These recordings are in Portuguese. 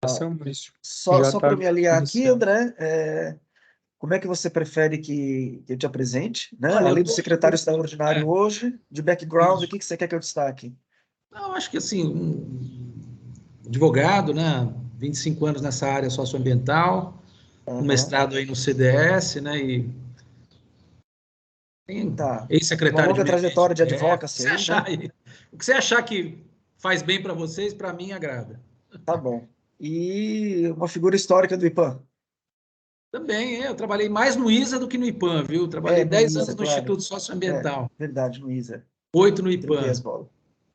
Maurício. Só para me alinhar aqui, iniciando. André, como é que você prefere que eu te apresente? Né? Olha, Além do secretário extraordinário hoje, de background, Isso. o que você quer que eu destaque? Eu acho que assim, um advogado, né? 25 anos nessa área socioambiental, um mestrado aí no CDS, né? E tem Tá. Uma ex-secretário de longa meio trajetória de ambiente. O que advocacy você aí, achar né? aí? O que você achar que faz bem para vocês, para mim agrada. Tá bom. E uma figura histórica do IPAM. Também, eu trabalhei mais no ISA do que no IPAM, viu? Trabalhei No 10 ISA, anos no claro. Instituto Socioambiental, Verdade, no ISA. 8 no Troquei as IPAM. bolas.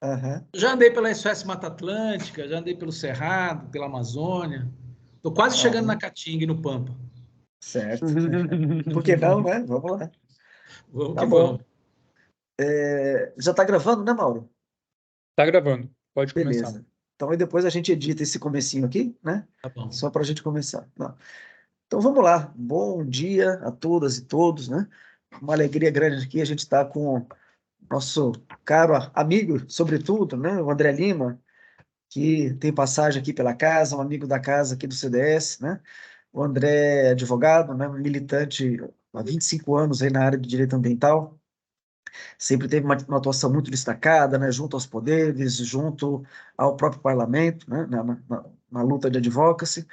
Aham. Já andei pela SOS Mata Atlântica, já andei pelo Cerrado, pela Amazônia. Estou quase chegando na Caatinga e no Pampa. Certo. Por que não, né? Vamos lá. Vamos Tá que bom. vamos. Já tá gravando, né, Mauro? Tá gravando, pode começar. Beleza. Então aí depois a gente edita esse comecinho aqui, né? Tá bom. Só para a gente começar. Não. Então vamos lá. Bom dia a todas e todos, né? Uma alegria grande aqui. A gente está com o nosso caro amigo, sobretudo, né? O André Lima, que tem passagem aqui pela casa, um amigo da casa aqui do CDS, né? O André é advogado, né? Militante há 25 anos aí na área de direito ambiental. Sempre teve uma atuação muito destacada, né? Junto aos poderes, junto ao próprio parlamento, né? Na luta de advocacy.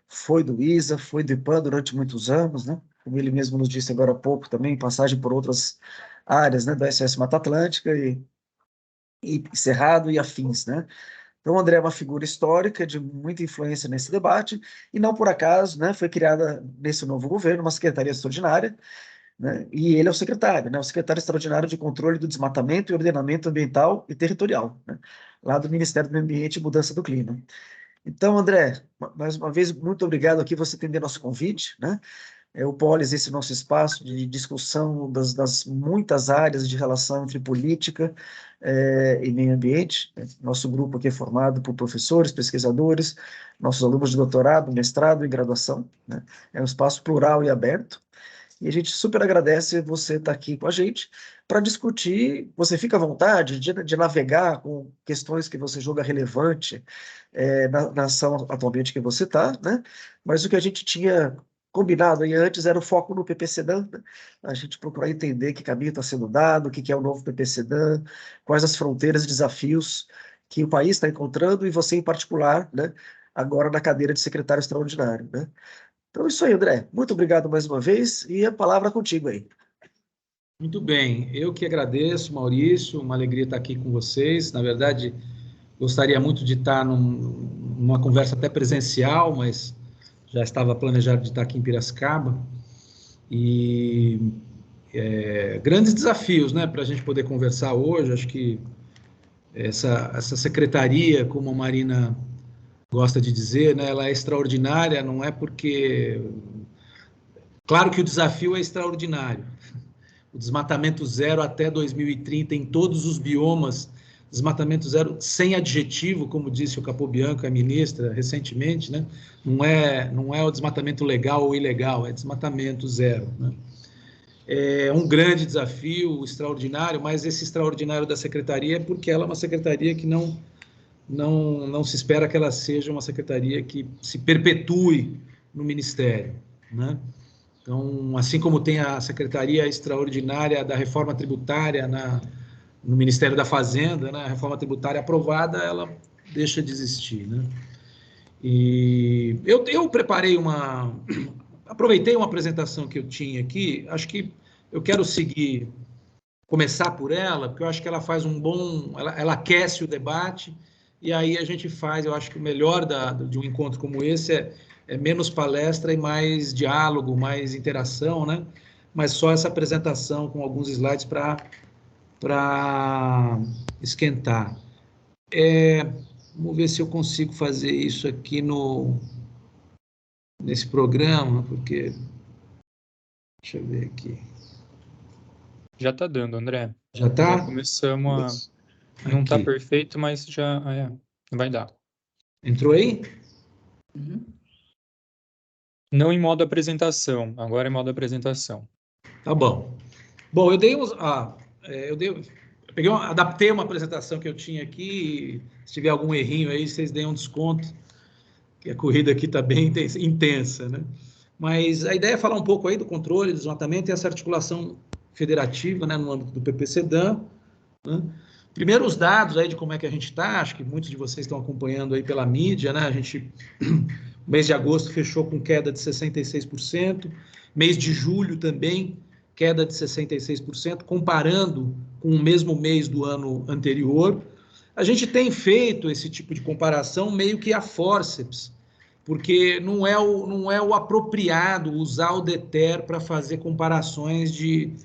Foi do ISA, foi do IPAM durante muitos anos, né? Como ele mesmo nos disse agora há pouco também, passagem por outras áreas, né? Da SOS Mata Atlântica e Cerrado e afins, né? Então, o André é uma figura histórica de muita influência nesse debate, e não por acaso, né, foi criada nesse novo governo uma secretaria extraordinária, né, e ele é o secretário, né, o secretário extraordinário de controle do desmatamento e ordenamento ambiental e territorial, né, lá do Ministério do Meio Ambiente e Mudança do Clima. Então, André, mais uma vez, muito obrigado aqui por você atender nosso convite, né? O Polis, esse nosso espaço de discussão das muitas áreas de relação entre política e meio ambiente. Nosso grupo aqui é formado por professores, pesquisadores, nossos alunos de doutorado, mestrado e graduação, né? É um espaço plural e aberto. E a gente super agradece você estar aqui com a gente para discutir. Você fica à vontade de navegar com questões que você julga relevante na ação atualmente que você está, né? Mas o que a gente tinha combinado aí antes era o foco no PPCDAN, né? A gente procurar entender que caminho está sendo dado, o que é o novo PPCDAN, quais as fronteiras e desafios que o país está encontrando, e você em particular, né? Agora na cadeira de secretário extraordinário, né? Então é isso aí, André. Muito obrigado mais uma vez, e a palavra é contigo aí. Muito bem, eu que agradeço, Maurício, uma alegria estar aqui com vocês. Na verdade, gostaria muito de estar numa conversa até presencial, mas já estava planejado de estar aqui em Piracicaba. E grandes desafios, né, para a gente poder conversar hoje. Acho que essa secretaria, como a Marina gosta de dizer, né, ela é extraordinária, não é porque... Claro que o desafio é extraordinário. O desmatamento zero até 2030 em todos os biomas, desmatamento zero sem adjetivo, como disse o Capobianco, a ministra, recentemente, né? Não é o desmatamento legal ou ilegal, é desmatamento zero, né? É um grande desafio, extraordinário, mas esse extraordinário da secretaria é porque ela é uma secretaria que não se espera que ela seja uma secretaria que se perpetue no Ministério, né? Então, assim como tem a Secretaria Extraordinária da Reforma Tributária no Ministério da Fazenda, né, a reforma tributária aprovada, ela deixa de existir, né? E eu preparei aproveitei uma apresentação que eu tinha aqui, acho que eu quero começar por ela, porque eu acho que ela faz ela aquece o debate, e aí a gente faz, eu acho que o melhor de um encontro como esse é menos palestra e mais diálogo, mais interação, né? Mas só essa apresentação com alguns slides para esquentar. Vamos ver se eu consigo fazer isso aqui nesse programa, porque... Deixa eu ver aqui. Já está dando, André. Já está? Já começamos a... Não está perfeito, mas já vai dar. Entrou aí? Uhum. Não em modo apresentação, agora em modo apresentação. Tá bom. Bom, adaptei uma apresentação que eu tinha aqui. Se tiver algum errinho aí, vocês deem um desconto. que a corrida aqui está bem intensa, né? Mas a ideia é falar um pouco aí do controle, do desmatamento e essa articulação federativa, né, no âmbito do PPCDAM, né? Primeiro, os dados aí de como é que a gente está, acho que muitos de vocês estão acompanhando aí pela mídia, né? A gente, o mês de agosto fechou com queda de 66%, mês de julho também, queda de 66%, comparando com o mesmo mês do ano anterior. A gente tem feito esse tipo de comparação meio que a fórceps, porque não é o apropriado usar o DETER para fazer comparações de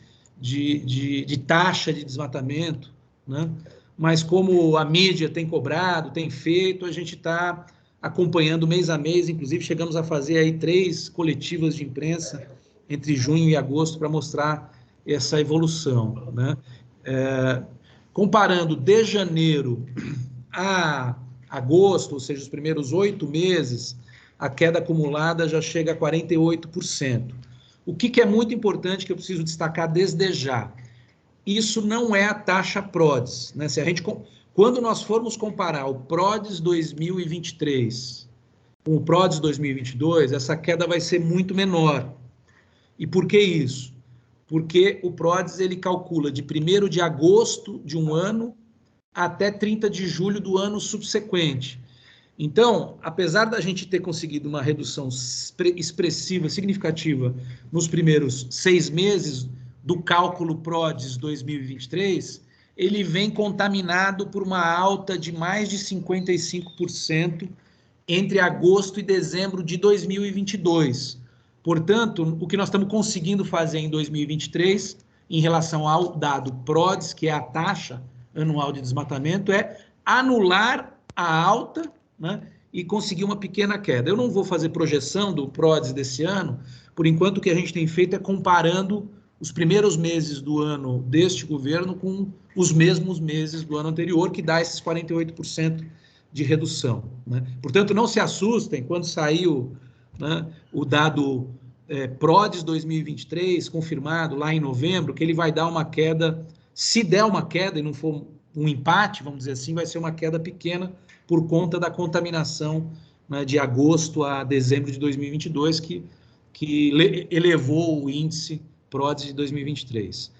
taxa de desmatamento, né? Mas como a mídia tem cobrado, tem feito, a gente está acompanhando mês a mês, inclusive chegamos a fazer aí 3 coletivas de imprensa entre junho e agosto para mostrar essa evolução, né? Comparando de janeiro a agosto, ou seja, os primeiros 8 meses, a queda acumulada já chega a 48%. O que é muito importante que eu preciso destacar desde já? Isso não é a taxa PRODES, né? Quando nós formos comparar o PRODES 2023 com o PRODES 2022, essa queda vai ser muito menor. E por que isso? Porque o PRODES ele calcula de 1º de agosto de um ano até 30 de julho do ano subsequente. Então, apesar da gente ter conseguido uma redução expressiva, significativa, nos primeiros 6 meses do cálculo PRODES 2023, ele vem contaminado por uma alta de mais de 55% entre agosto e dezembro de 2022. Portanto, o que nós estamos conseguindo fazer em 2023, em relação ao dado PRODES, que é a taxa anual de desmatamento, é anular a alta, né, e conseguir uma pequena queda. Eu não vou fazer projeção do PRODES desse ano, por enquanto o que a gente tem feito é comparando os primeiros meses do ano deste governo com os mesmos meses do ano anterior, que dá esses 48% de redução, né? Portanto, não se assustem quando saiu, né, o dado PRODES 2023, confirmado lá em novembro, que ele vai dar uma queda, se der uma queda e não for um empate, vamos dizer assim, vai ser uma queda pequena por conta da contaminação, né, de agosto a dezembro de 2022, que elevou o índice PRODES de 2023.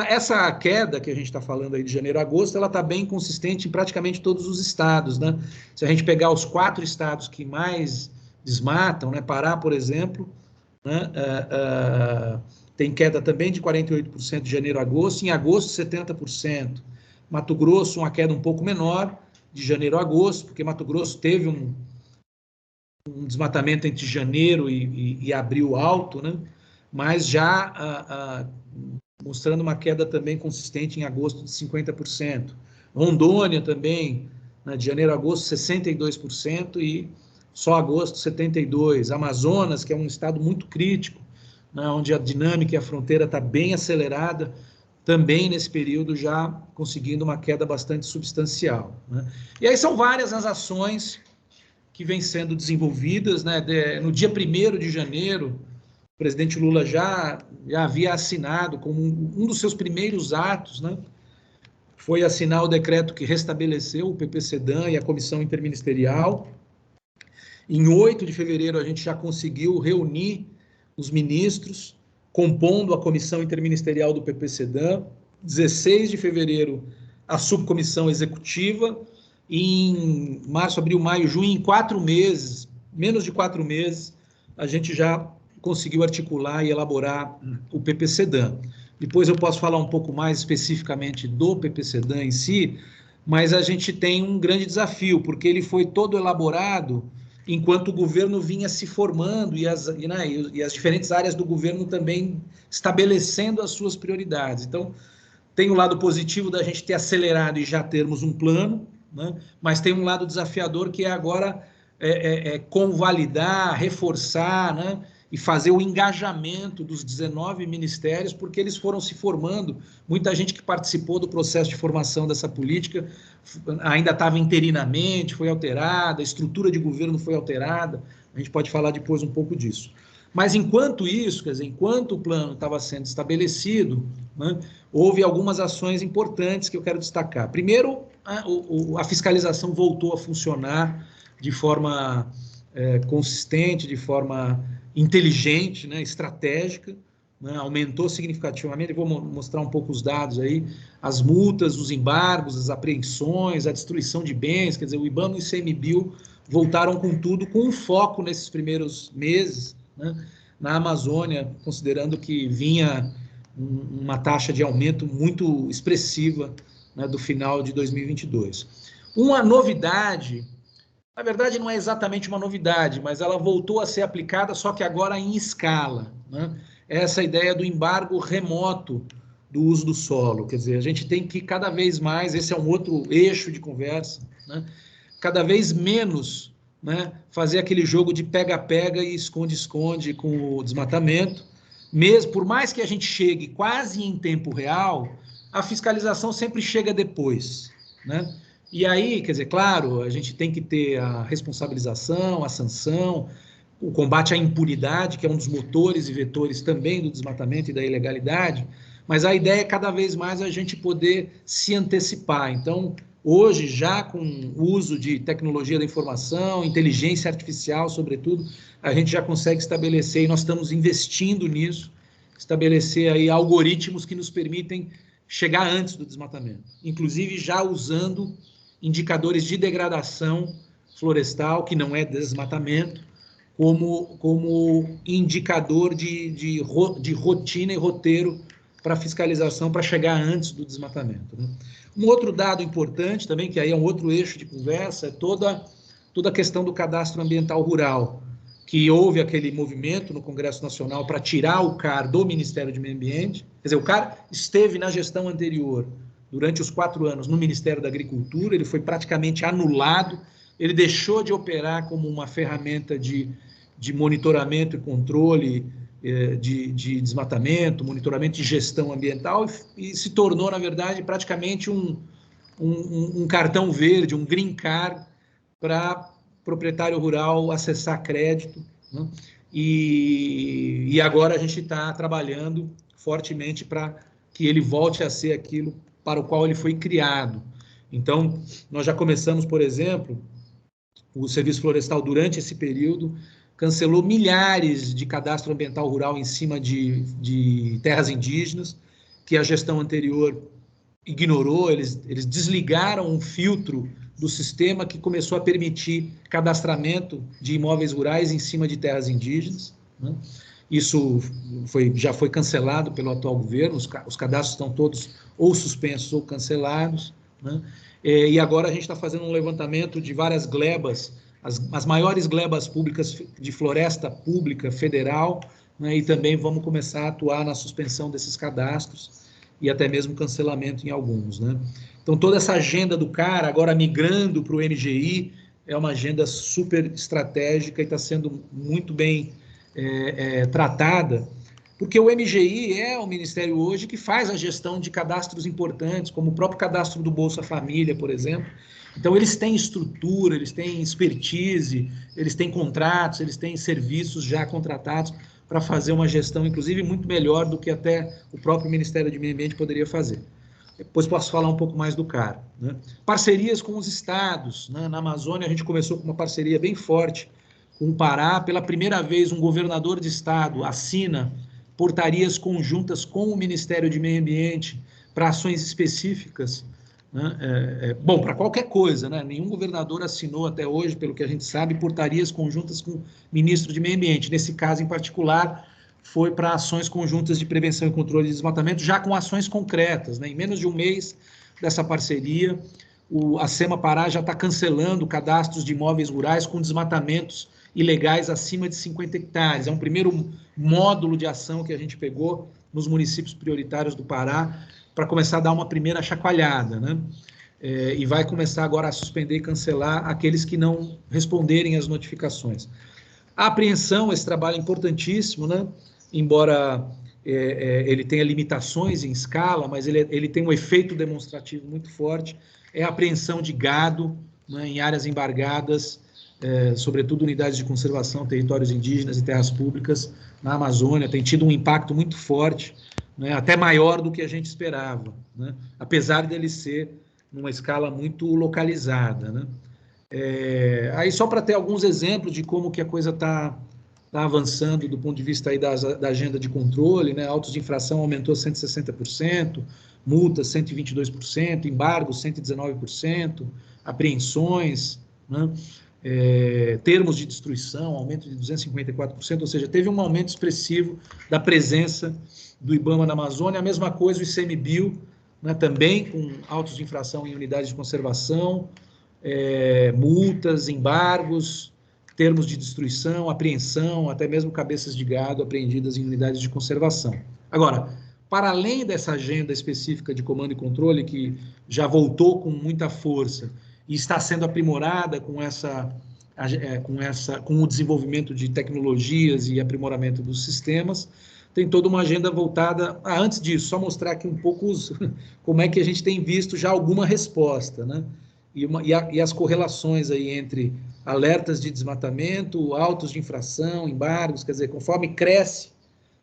Essa queda que a gente está falando aí de janeiro a agosto, ela está bem consistente em praticamente todos os estados, né? Se a gente pegar os 4 estados que mais desmatam, né, Pará, por exemplo, né, tem queda também de 48% de janeiro a agosto, em agosto 70%. Mato Grosso, uma queda um pouco menor, de janeiro a agosto, porque Mato Grosso teve um desmatamento entre janeiro e abril alto, né? Mas já mostrando uma queda também consistente em agosto de 50%. Rondônia também, né, de janeiro a agosto, 62% e só agosto 72%. Amazonas, que é um estado muito crítico, né, onde a dinâmica e a fronteira está bem acelerada, também nesse período já conseguindo uma queda bastante substancial, né? E aí são várias as ações que vêm sendo desenvolvidas, né? No dia 1º de janeiro, o presidente Lula já havia assinado, como um dos seus primeiros atos, né, foi assinar o decreto que restabeleceu o PPCDAM e a Comissão Interministerial. Em 8 de fevereiro, a gente já conseguiu reunir os ministros, compondo a Comissão Interministerial do PPCDAM. 16 de fevereiro, a subcomissão executiva. Em março, abril, maio, junho, em 4 meses, menos de 4 meses, a gente já conseguiu articular e elaborar o PPCDAM. Depois eu posso falar um pouco mais especificamente do PPCDAM em si, mas a gente tem um grande desafio, porque ele foi todo elaborado enquanto o governo vinha se formando e as diferentes áreas do governo também estabelecendo as suas prioridades. Então, tem o lado positivo da gente ter acelerado e já termos um plano, né? Mas tem um lado desafiador que é agora convalidar, reforçar, né? E fazer o engajamento dos 19 ministérios, porque eles foram se formando. Muita gente que participou do processo de formação dessa política ainda estava interinamente, foi alterada, a estrutura de governo foi alterada, a gente pode falar depois um pouco disso. Mas enquanto isso, quer dizer, enquanto o plano estava sendo estabelecido, né, houve algumas ações importantes que eu quero destacar. Primeiro, a fiscalização voltou a funcionar de forma consistente, de forma inteligente, né, estratégica, né, aumentou significativamente. Eu vou mostrar um pouco os dados aí, as multas, os embargos, as apreensões, a destruição de bens, quer dizer, o IBAMA e o ICMBio voltaram com tudo, com um foco nesses primeiros meses, né, na Amazônia, considerando que vinha uma taxa de aumento muito expressiva, né, do final de 2022. Uma novidade, na verdade não é exatamente uma novidade, mas ela voltou a ser aplicada, só que agora em escala, né? Essa ideia do embargo remoto do uso do solo, quer dizer, a gente tem que cada vez mais, esse é um outro eixo de conversa, né? Cada vez menos, né, fazer aquele jogo de pega-pega e esconde-esconde com o desmatamento. Mesmo, por mais que a gente chegue quase em tempo real, a fiscalização sempre chega depois, né? E aí, quer dizer, claro, a gente tem que ter a responsabilização, a sanção, o combate à impunidade, que é um dos motores e vetores também do desmatamento e da ilegalidade, mas a ideia é cada vez mais a gente poder se antecipar. Então, hoje, já com o uso de tecnologia da informação, inteligência artificial, sobretudo, a gente já consegue estabelecer, e nós estamos investindo nisso, estabelecer aí algoritmos que nos permitem chegar antes do desmatamento, inclusive já usando indicadores de degradação florestal, que não é desmatamento, como indicador de rotina e roteiro para fiscalização, para chegar antes do desmatamento, né? Um outro dado importante também, que aí é um outro eixo de conversa, é toda a questão do cadastro ambiental rural, que houve aquele movimento no Congresso Nacional para tirar o CAR do Ministério do Meio Ambiente. Quer dizer, o CAR esteve na gestão anterior, durante os 4 anos, no Ministério da Agricultura, ele foi praticamente anulado, ele deixou de operar como uma ferramenta de monitoramento e controle de desmatamento, monitoramento de gestão ambiental, e se tornou, na verdade, praticamente um cartão verde, um green card para proprietário rural acessar crédito, né? E agora a gente está trabalhando fortemente para que ele volte a ser aquilo para o qual ele foi criado. Então, nós já começamos, por exemplo, o Serviço Florestal, durante esse período, cancelou milhares de cadastro ambiental rural em cima de terras indígenas, que a gestão anterior ignorou. Eles desligaram um filtro do sistema que começou a permitir cadastramento de imóveis rurais em cima de terras indígenas, né? Isso já foi cancelado pelo atual governo, os cadastros estão todos ou suspensos ou cancelados, né? E agora a gente está fazendo um levantamento de várias glebas, as maiores glebas públicas de floresta pública federal, né? E também vamos começar a atuar na suspensão desses cadastros e até mesmo cancelamento em alguns, né? Então, toda essa agenda do CAR, agora migrando para o MGI, é uma agenda super estratégica e está sendo muito bem tratada, porque o MGI é o ministério hoje que faz a gestão de cadastros importantes, como o próprio cadastro do Bolsa Família, por exemplo. Então, eles têm estrutura, eles têm expertise, eles têm contratos, eles têm serviços já contratados para fazer uma gestão, inclusive, muito melhor do que até o próprio Ministério do Meio Ambiente poderia fazer. Depois posso falar um pouco mais do CAR, né? Parcerias com os estados, né? Na Amazônia, a gente começou com uma parceria bem forte com o Pará. Pela primeira vez, um governador de estado assina portarias conjuntas com o Ministério do Meio Ambiente para ações específicas, né? Bom, para qualquer coisa, né? Nenhum governador assinou até hoje, pelo que a gente sabe, portarias conjuntas com o ministro de Meio Ambiente. Nesse caso em particular, foi para ações conjuntas de prevenção e controle de desmatamento, já com ações concretas, né? Em menos de um mês dessa parceria, a SEMA Pará já está cancelando cadastros de imóveis rurais com desmatamentos ilegais acima de 50 hectares. É um primeiro módulo de ação que a gente pegou nos municípios prioritários do Pará para começar a dar uma primeira chacoalhada, né? E vai começar agora a suspender e cancelar aqueles que não responderem às notificações. A apreensão, esse trabalho importantíssimo, né? Embora ele tenha limitações em escala, mas ele tem um efeito demonstrativo muito forte, é a apreensão de gado, né, em áreas embargadas, sobretudo unidades de conservação, territórios indígenas e terras públicas na Amazônia. Tem tido um impacto muito forte, né, até maior do que a gente esperava, né, apesar dele ser numa escala muito localizada, né. Aí só para ter alguns exemplos de como que a coisa está avançando do ponto de vista aí da agenda de controle, né? Autos de infração aumentou 160%, multas 122%, embargos 119%, apreensões, né? Termos de destruição, aumento de 254%, ou seja, teve um aumento expressivo da presença do IBAMA na Amazônia. A mesma coisa o ICMBio, né? Também com autos de infração em unidades de conservação, multas, embargos, termos de destruição, apreensão, até mesmo cabeças de gado apreendidas em unidades de conservação. Agora, para além dessa agenda específica de comando e controle, que já voltou com muita força e está sendo aprimorada com o desenvolvimento de tecnologias e aprimoramento dos sistemas, tem toda uma agenda voltada... antes disso, só mostrar aqui um pouco como é que a gente tem visto já alguma resposta, né? E as correlações aí entre alertas de desmatamento, autos de infração, embargos, quer dizer, conforme cresce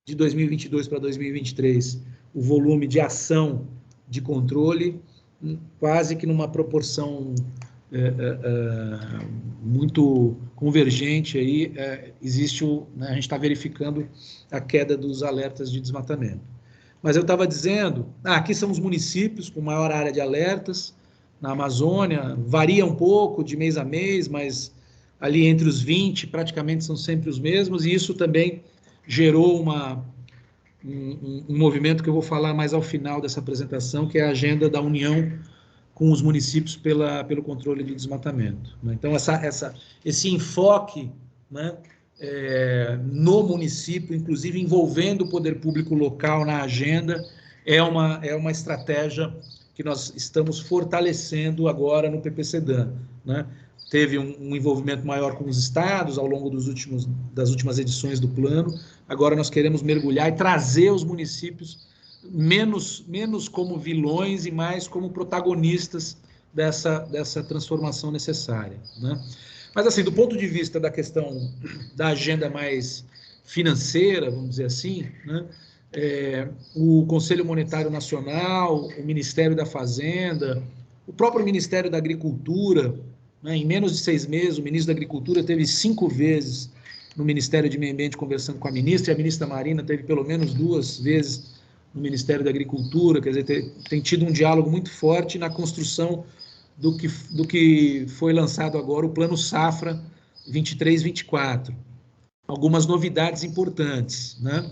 de 2022 para 2023 o volume de ação de controle, quase que numa proporção muito convergente aí, existe a gente está verificando a queda dos alertas de desmatamento. Mas eu estava dizendo, aqui são os municípios com maior área de alertas na Amazônia, varia um pouco de mês a mês, mas ali entre os 20 praticamente são sempre os mesmos, e isso também gerou um movimento que eu vou falar mais ao final dessa apresentação, que é a agenda da União com os municípios pelo controle do desmatamento, né? Então, esse enfoque, né, no município, inclusive envolvendo o poder público local na agenda, é uma estratégia que nós estamos fortalecendo agora no PPCDAN, né? Teve um envolvimento maior com os estados ao longo das últimas edições do plano. Agora nós queremos mergulhar e trazer os municípios menos como vilões e mais como protagonistas dessa transformação necessária, né? Mas, assim, do ponto de vista da questão da agenda mais financeira, vamos dizer assim, né? O Conselho Monetário Nacional, o Ministério da Fazenda, o próprio Ministério da Agricultura, né? Em menos de 6 meses, o ministro da Agricultura teve 5 vezes no Ministério de Meio Ambiente conversando com a ministra, e a ministra Marina teve pelo menos 2 vezes no Ministério da Agricultura. Quer dizer, tem tido um diálogo muito forte na construção do que foi lançado agora, o Plano Safra 23-24. Algumas novidades importantes, né?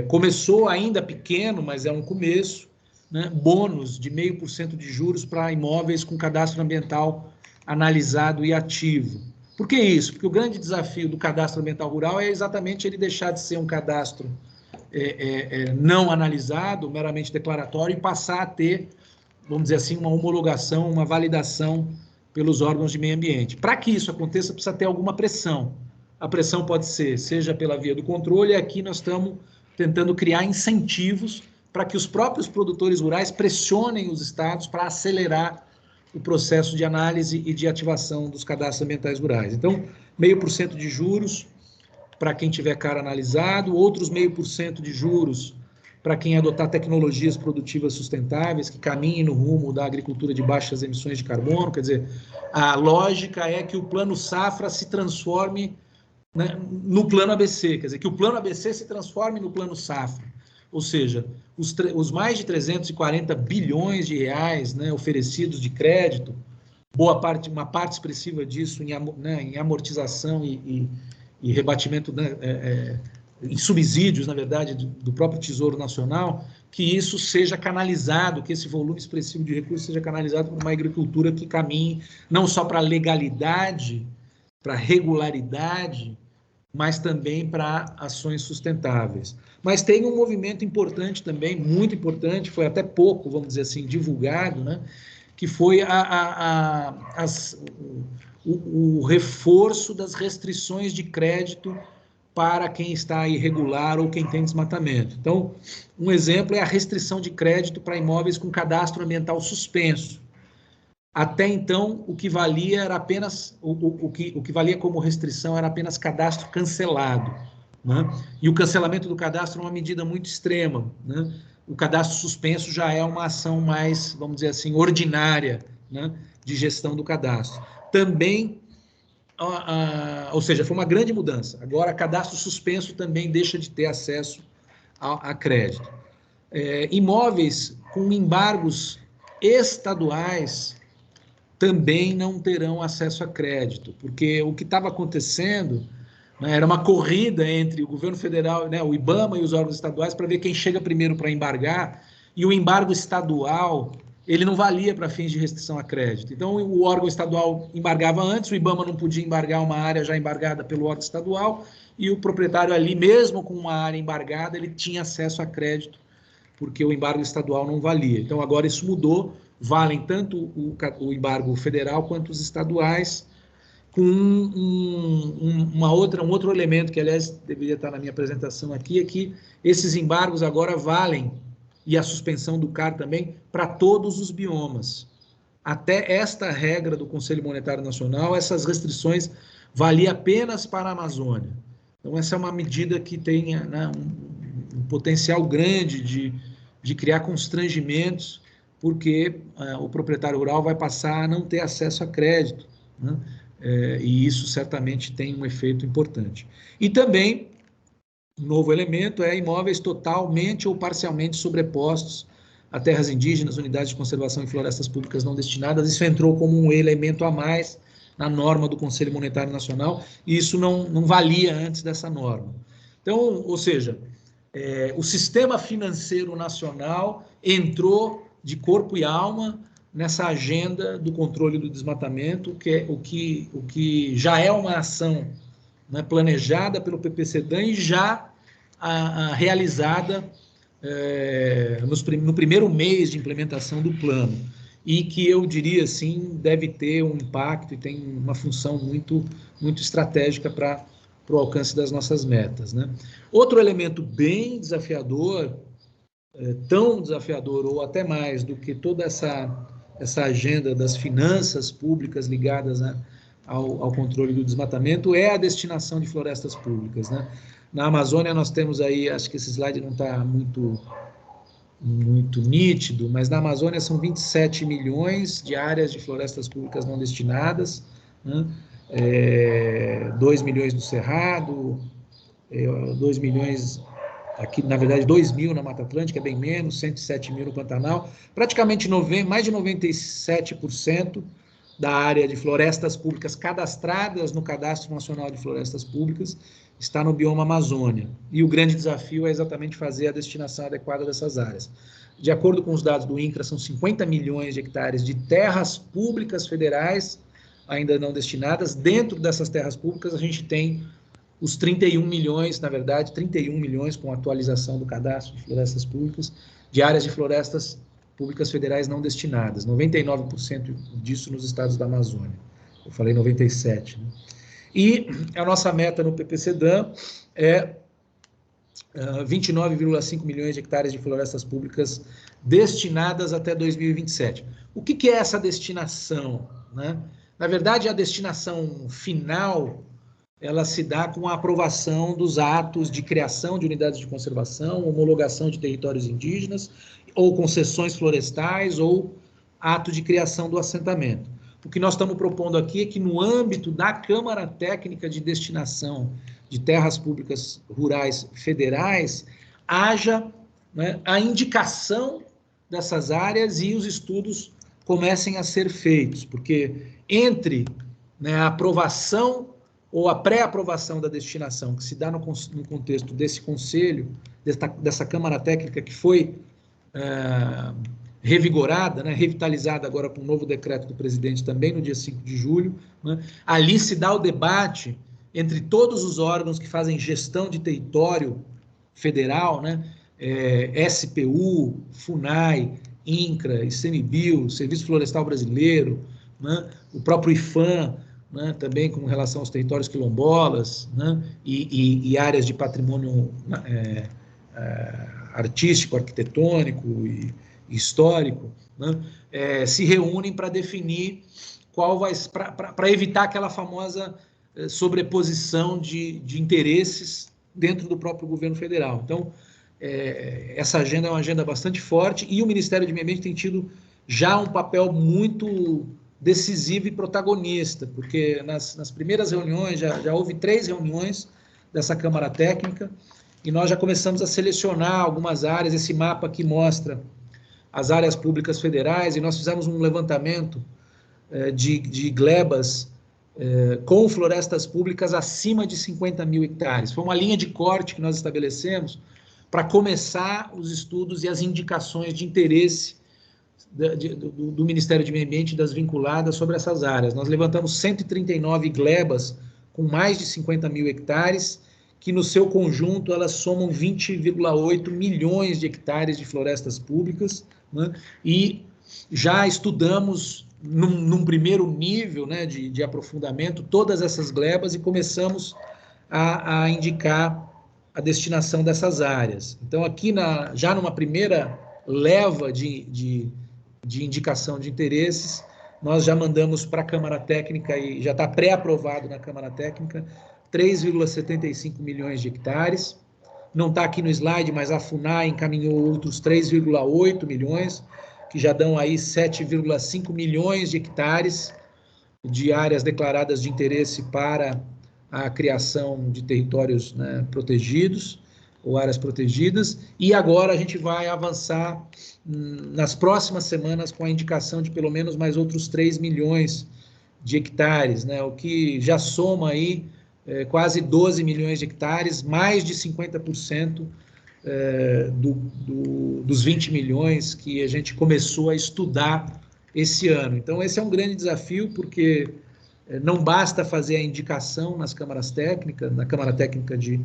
Começou ainda pequeno, mas é um começo, né? Bônus de 0,5% de juros para imóveis com cadastro ambiental analisado e ativo. Por que isso? Porque o grande desafio do cadastro ambiental rural é exatamente ele deixar de ser um cadastro não analisado, meramente declaratório, e passar a ter, vamos dizer assim, uma homologação, uma validação pelos órgãos de meio ambiente. Para que isso aconteça, precisa ter alguma pressão. A pressão pode ser, seja pela via do controle, e aqui nós estamos tentando criar incentivos para que os próprios produtores rurais pressionem os estados para acelerar o processo de análise e de ativação dos cadastros ambientais rurais. Então, 0,5% de juros para quem tiver CAR analisado, outros 0,5% de juros para quem adotar tecnologias produtivas sustentáveis que caminhem no rumo da agricultura de baixas emissões de carbono. Quer dizer, a lógica é que o Plano Safra se transforme, né, no Plano ABC, quer dizer, que o Plano ABC se transforme no Plano Safra. Ou seja, os mais de 340 bilhões de reais, né, oferecidos de crédito, uma parte expressiva disso em amortização e rebatimento, né, em subsídios, na verdade, do próprio Tesouro Nacional, que isso seja canalizado, que esse volume expressivo de recursos seja canalizado para uma agricultura que caminhe não só para a legalidade, para a regularidade, mas também para ações sustentáveis. Mas tem um movimento importante também, muito importante, foi até pouco, vamos dizer assim, divulgado, né, que foi o reforço das restrições de crédito para quem está irregular ou quem tem desmatamento. Então, um exemplo é a restrição de crédito para imóveis com cadastro ambiental suspenso. Até então, o que valia era apenas o que valia como restrição era apenas cadastro cancelado, né? E o cancelamento do cadastro é uma medida muito extrema, né? O cadastro suspenso já é uma ação mais, vamos dizer assim, ordinária, né, de gestão do cadastro. também, ou seja, foi uma grande mudança. Agora, cadastro suspenso também deixa de ter acesso a crédito. Imóveis com embargos estaduais também não terão acesso a crédito, porque o que estava acontecendo, né, era uma corrida entre o governo federal, né, o IBAMA e os órgãos estaduais para ver quem chega primeiro para embargar, e o embargo estadual ele não valia para fins de restrição a crédito. Então, o órgão estadual embargava antes, o IBAMA não podia embargar uma área já embargada pelo órgão estadual, e o proprietário ali, mesmo com uma área embargada, ele tinha acesso a crédito, porque o embargo estadual não valia. Então, agora isso mudou, valem tanto o embargo federal quanto os estaduais, com um outro elemento que, aliás, deveria estar na minha apresentação aqui, é que esses embargos agora valem, e a suspensão do CAR também, para todos os biomas. Até esta regra do Conselho Monetário Nacional, essas restrições valiam apenas para a Amazônia. Então, essa é uma medida que tem, né, um potencial grande de criar constrangimentos, porque o proprietário rural vai passar a não ter acesso a crédito, né? E isso certamente tem um efeito importante. E também, um novo elemento é imóveis totalmente ou parcialmente sobrepostos a terras indígenas, unidades de conservação e florestas públicas não destinadas. Isso entrou como um elemento a mais na norma do Conselho Monetário Nacional, e isso não valia antes dessa norma. Então, ou seja, o sistema financeiro nacional entrou de corpo e alma nessa agenda do controle do desmatamento, que é o que já é uma ação, né, planejada pelo PPCDAM e já realizada no primeiro mês de implementação do plano, e que eu diria assim, deve ter um impacto e tem uma função muito, muito estratégica para o alcance das nossas metas, né? Outro elemento bem desafiador, tão desafiador ou até mais do que toda essa agenda das finanças públicas ligadas, né, ao controle do desmatamento, é a destinação de florestas públicas, né? Na Amazônia nós temos aí, acho que esse slide não está muito nítido, mas na Amazônia são 27 milhões de áreas de florestas públicas não destinadas, né? 2 milhões no Cerrado, 2 milhões aqui, na verdade, 2 mil na Mata Atlântica, é bem menos, 107 mil no Pantanal, praticamente mais de 97% da área de florestas públicas cadastradas no Cadastro Nacional de Florestas Públicas está no bioma Amazônia. E o grande desafio é exatamente fazer a destinação adequada dessas áreas. De acordo com os dados do INCRA, são 50 milhões de hectares de terras públicas federais ainda não destinadas. Dentro dessas terras públicas, a gente tem os 31 milhões, na verdade, 31 milhões com atualização do cadastro de florestas públicas, de áreas de florestas públicas federais não destinadas, 99% disso nos estados da Amazônia. Eu falei 97%, né? E a nossa meta no PPCDAM é 29,5 milhões de hectares de florestas públicas destinadas até 2027. O que é essa destinação, né? Na verdade, a destinação final, ela se dá com a aprovação dos atos de criação de unidades de conservação, homologação de territórios indígenas, ou concessões florestais, ou ato de criação do assentamento. O que nós estamos propondo aqui é que, no âmbito da Câmara Técnica de Destinação de Terras Públicas Rurais Federais, haja, né, a indicação dessas áreas e os estudos comecem a ser feitos, porque entre, né, a aprovação ou a pré-aprovação da destinação, que se dá no contexto desse conselho, dessa Câmara Técnica que foi revigorada, né, revitalizada agora com o novo decreto do presidente também no dia 5 de julho, né, ali se dá o debate entre todos os órgãos que fazem gestão de território federal, né, SPU, FUNAI, INCRA, ICMBio, Serviço Florestal Brasileiro, né, o próprio IFAM, né, também com relação aos territórios quilombolas, né, e áreas de patrimônio artístico, arquitetônico e histórico, né, se reúnem para definir qual vai, para evitar aquela famosa sobreposição de interesses dentro do próprio governo federal. Então, essa agenda é uma agenda bastante forte, e o Ministério do Meio Ambiente tem tido já um papel muito decisivo e protagonista, porque nas primeiras reuniões, já houve 3 reuniões dessa Câmara Técnica, e nós já começamos a selecionar algumas áreas. Esse mapa aqui mostra as áreas públicas federais, e nós fizemos um levantamento de glebas com florestas públicas acima de 50 mil hectares. Foi uma linha de corte que nós estabelecemos para começar os estudos e as indicações de interesse do Ministério do Meio Ambiente e das vinculadas sobre essas áreas. Nós levantamos 139 glebas com mais de 50 mil hectares, que no seu conjunto elas somam 20,8 milhões de hectares de florestas públicas, né? E já estudamos num primeiro nível, né, de aprofundamento todas essas glebas e começamos a indicar a destinação dessas áreas. Então, aqui já numa primeira leva de indicação de interesses, nós já mandamos para a Câmara Técnica, e já está pré-aprovado na Câmara Técnica, 3,75 milhões de hectares. Não está aqui no slide, mas a FUNAI encaminhou outros 3,8 milhões, que já dão aí 7,5 milhões de hectares de áreas declaradas de interesse para a criação de territórios, né, protegidos, ou áreas protegidas, e agora a gente vai avançar nas próximas semanas com a indicação de pelo menos mais outros 3 milhões de hectares, né, o que já soma aí quase 12 milhões de hectares, mais de 50% dos 20 milhões que a gente começou a estudar esse ano. Então, esse é um grande desafio, porque não basta fazer a indicação nas câmaras técnicas, na Câmara Técnica de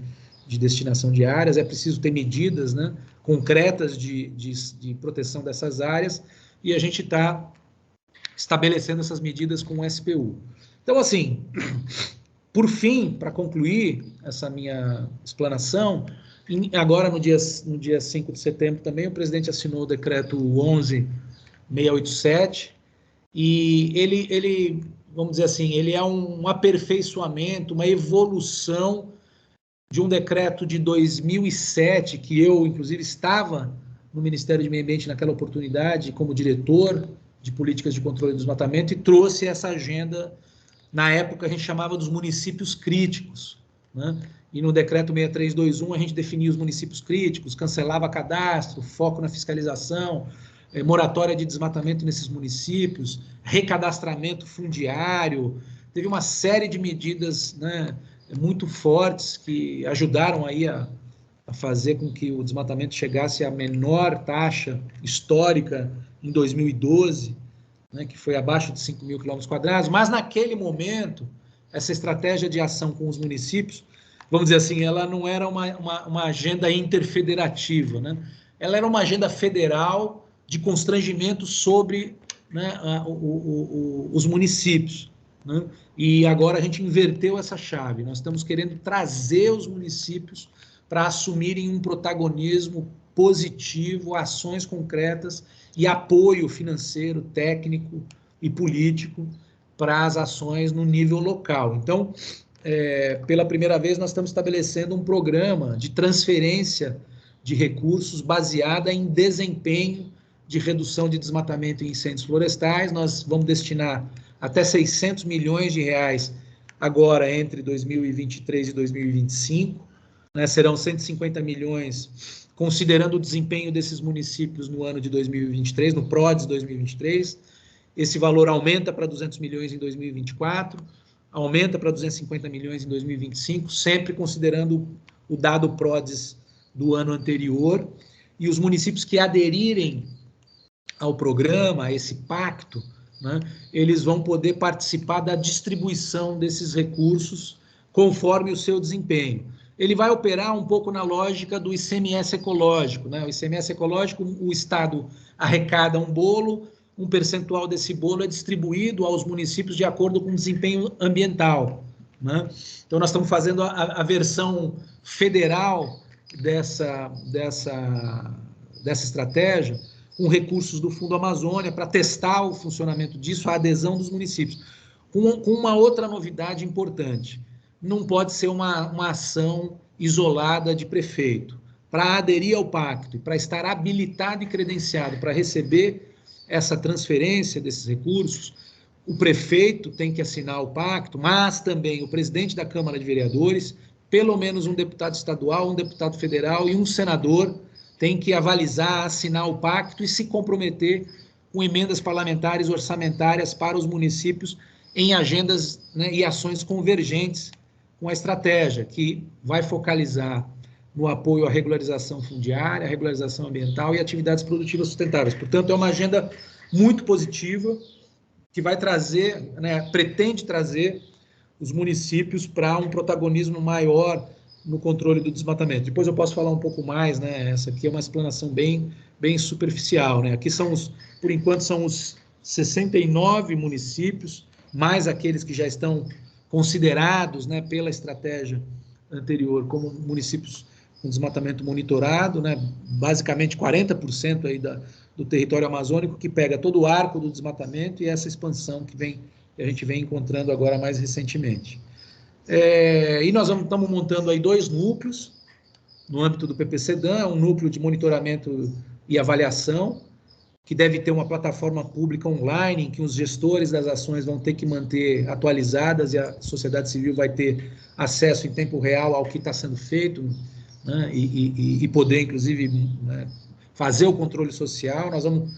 destinação de áreas, é preciso ter medidas, né, concretas de proteção dessas áreas, e a gente está estabelecendo essas medidas com o SPU. Então, assim, por fim, para concluir essa minha explanação, agora no dia 5 de setembro também, o presidente assinou o decreto 11.687, e ele, vamos dizer assim, ele é um aperfeiçoamento, uma evolução de um decreto de 2007, que eu, inclusive, estava no Ministério do Meio Ambiente naquela oportunidade, como diretor de políticas de controle do desmatamento, e trouxe essa agenda. Na época, a gente chamava dos municípios críticos, né? E no decreto 6321, a gente definia os municípios críticos, cancelava cadastro, foco na fiscalização, moratória de desmatamento nesses municípios, recadastramento fundiário. Teve uma série de medidas, né, muito fortes que ajudaram aí a fazer com que o desmatamento chegasse à menor taxa histórica em 2012, né, que foi abaixo de 5 mil quilômetros quadrados, mas naquele momento, essa estratégia de ação com os municípios, vamos dizer assim, ela não era uma agenda interfederativa, né? Ela era uma agenda federal de constrangimento sobre, né, os municípios, né? E agora a gente inverteu essa chave, nós estamos querendo trazer os municípios para assumirem um protagonismo positivo, ações concretas e apoio financeiro, técnico e político para as ações no nível local. Então, pela primeira vez, nós estamos estabelecendo um programa de transferência de recursos baseada em desempenho de redução de desmatamento e incêndios florestais. Nós vamos destinar até 600 milhões de reais agora entre 2023 e 2025, né? Serão 150 milhões considerando o desempenho desses municípios no ano de 2023, no PRODES 2023. Esse valor aumenta para 200 milhões em 2024, aumenta para 250 milhões em 2025, sempre considerando o dado PRODES do ano anterior, e os municípios que aderirem ao programa, a esse pacto, né, eles vão poder participar da distribuição desses recursos conforme o seu desempenho. Ele vai operar um pouco na lógica do ICMS ecológico, né? O ICMS ecológico, o Estado arrecada um bolo, um percentual desse bolo é distribuído aos municípios de acordo com o desempenho ambiental, né? Então, nós estamos fazendo a versão federal dessa estratégia, com recursos do Fundo Amazônia, para testar o funcionamento disso, a adesão dos municípios. Com uma outra novidade importante: não pode ser uma ação isolada de prefeito. Para aderir ao pacto e para estar habilitado e credenciado para receber essa transferência desses recursos, o prefeito tem que assinar o pacto, mas também o presidente da Câmara de Vereadores, pelo menos um deputado estadual, um deputado federal e um senador tem que avalizar, assinar o pacto e se comprometer com emendas parlamentares orçamentárias para os municípios em agendas, né, e ações convergentes com a estratégia, que vai focalizar no apoio à regularização fundiária, à regularização ambiental e atividades produtivas sustentáveis. Portanto, é uma agenda muito positiva, que vai trazer, né, pretende trazer os municípios para um protagonismo maior no controle do desmatamento. Depois eu posso falar um pouco mais, né? Essa aqui é uma explanação bem superficial, né? Aqui são por enquanto, são os 69 municípios, mais aqueles que já estão considerados, né, pela estratégia anterior como municípios com desmatamento monitorado, né? Basicamente 40% aí do território amazônico, que pega todo o arco do desmatamento e essa expansão que a gente vem encontrando agora mais recentemente. E nós estamos montando aí 2 núcleos no âmbito do PPCDAN, um núcleo de monitoramento e avaliação, que deve ter uma plataforma pública online, em que os gestores das ações vão ter que manter atualizadas e a sociedade civil vai ter acesso em tempo real ao que está sendo feito, né, e poder, inclusive, né, fazer o controle social. Nós vamos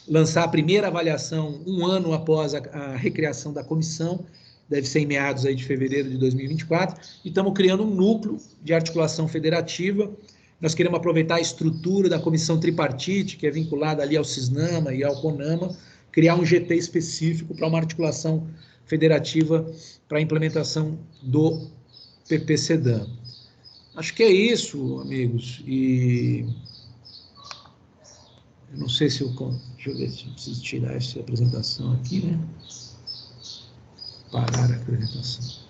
lançar a primeira avaliação 1 ano após a recriação da comissão, deve ser em meados aí de fevereiro de 2024, e estamos criando um núcleo de articulação federativa. Nós queremos aproveitar a estrutura da comissão tripartite, que é vinculada ali ao CISNAMA e ao CONAMA, criar um GT específico para uma articulação federativa para a implementação do PPCDAN. Acho que é isso, amigos, e eu não sei se eu... Deixa eu ver se eu preciso tirar essa apresentação aqui, né? Parar a apresentação.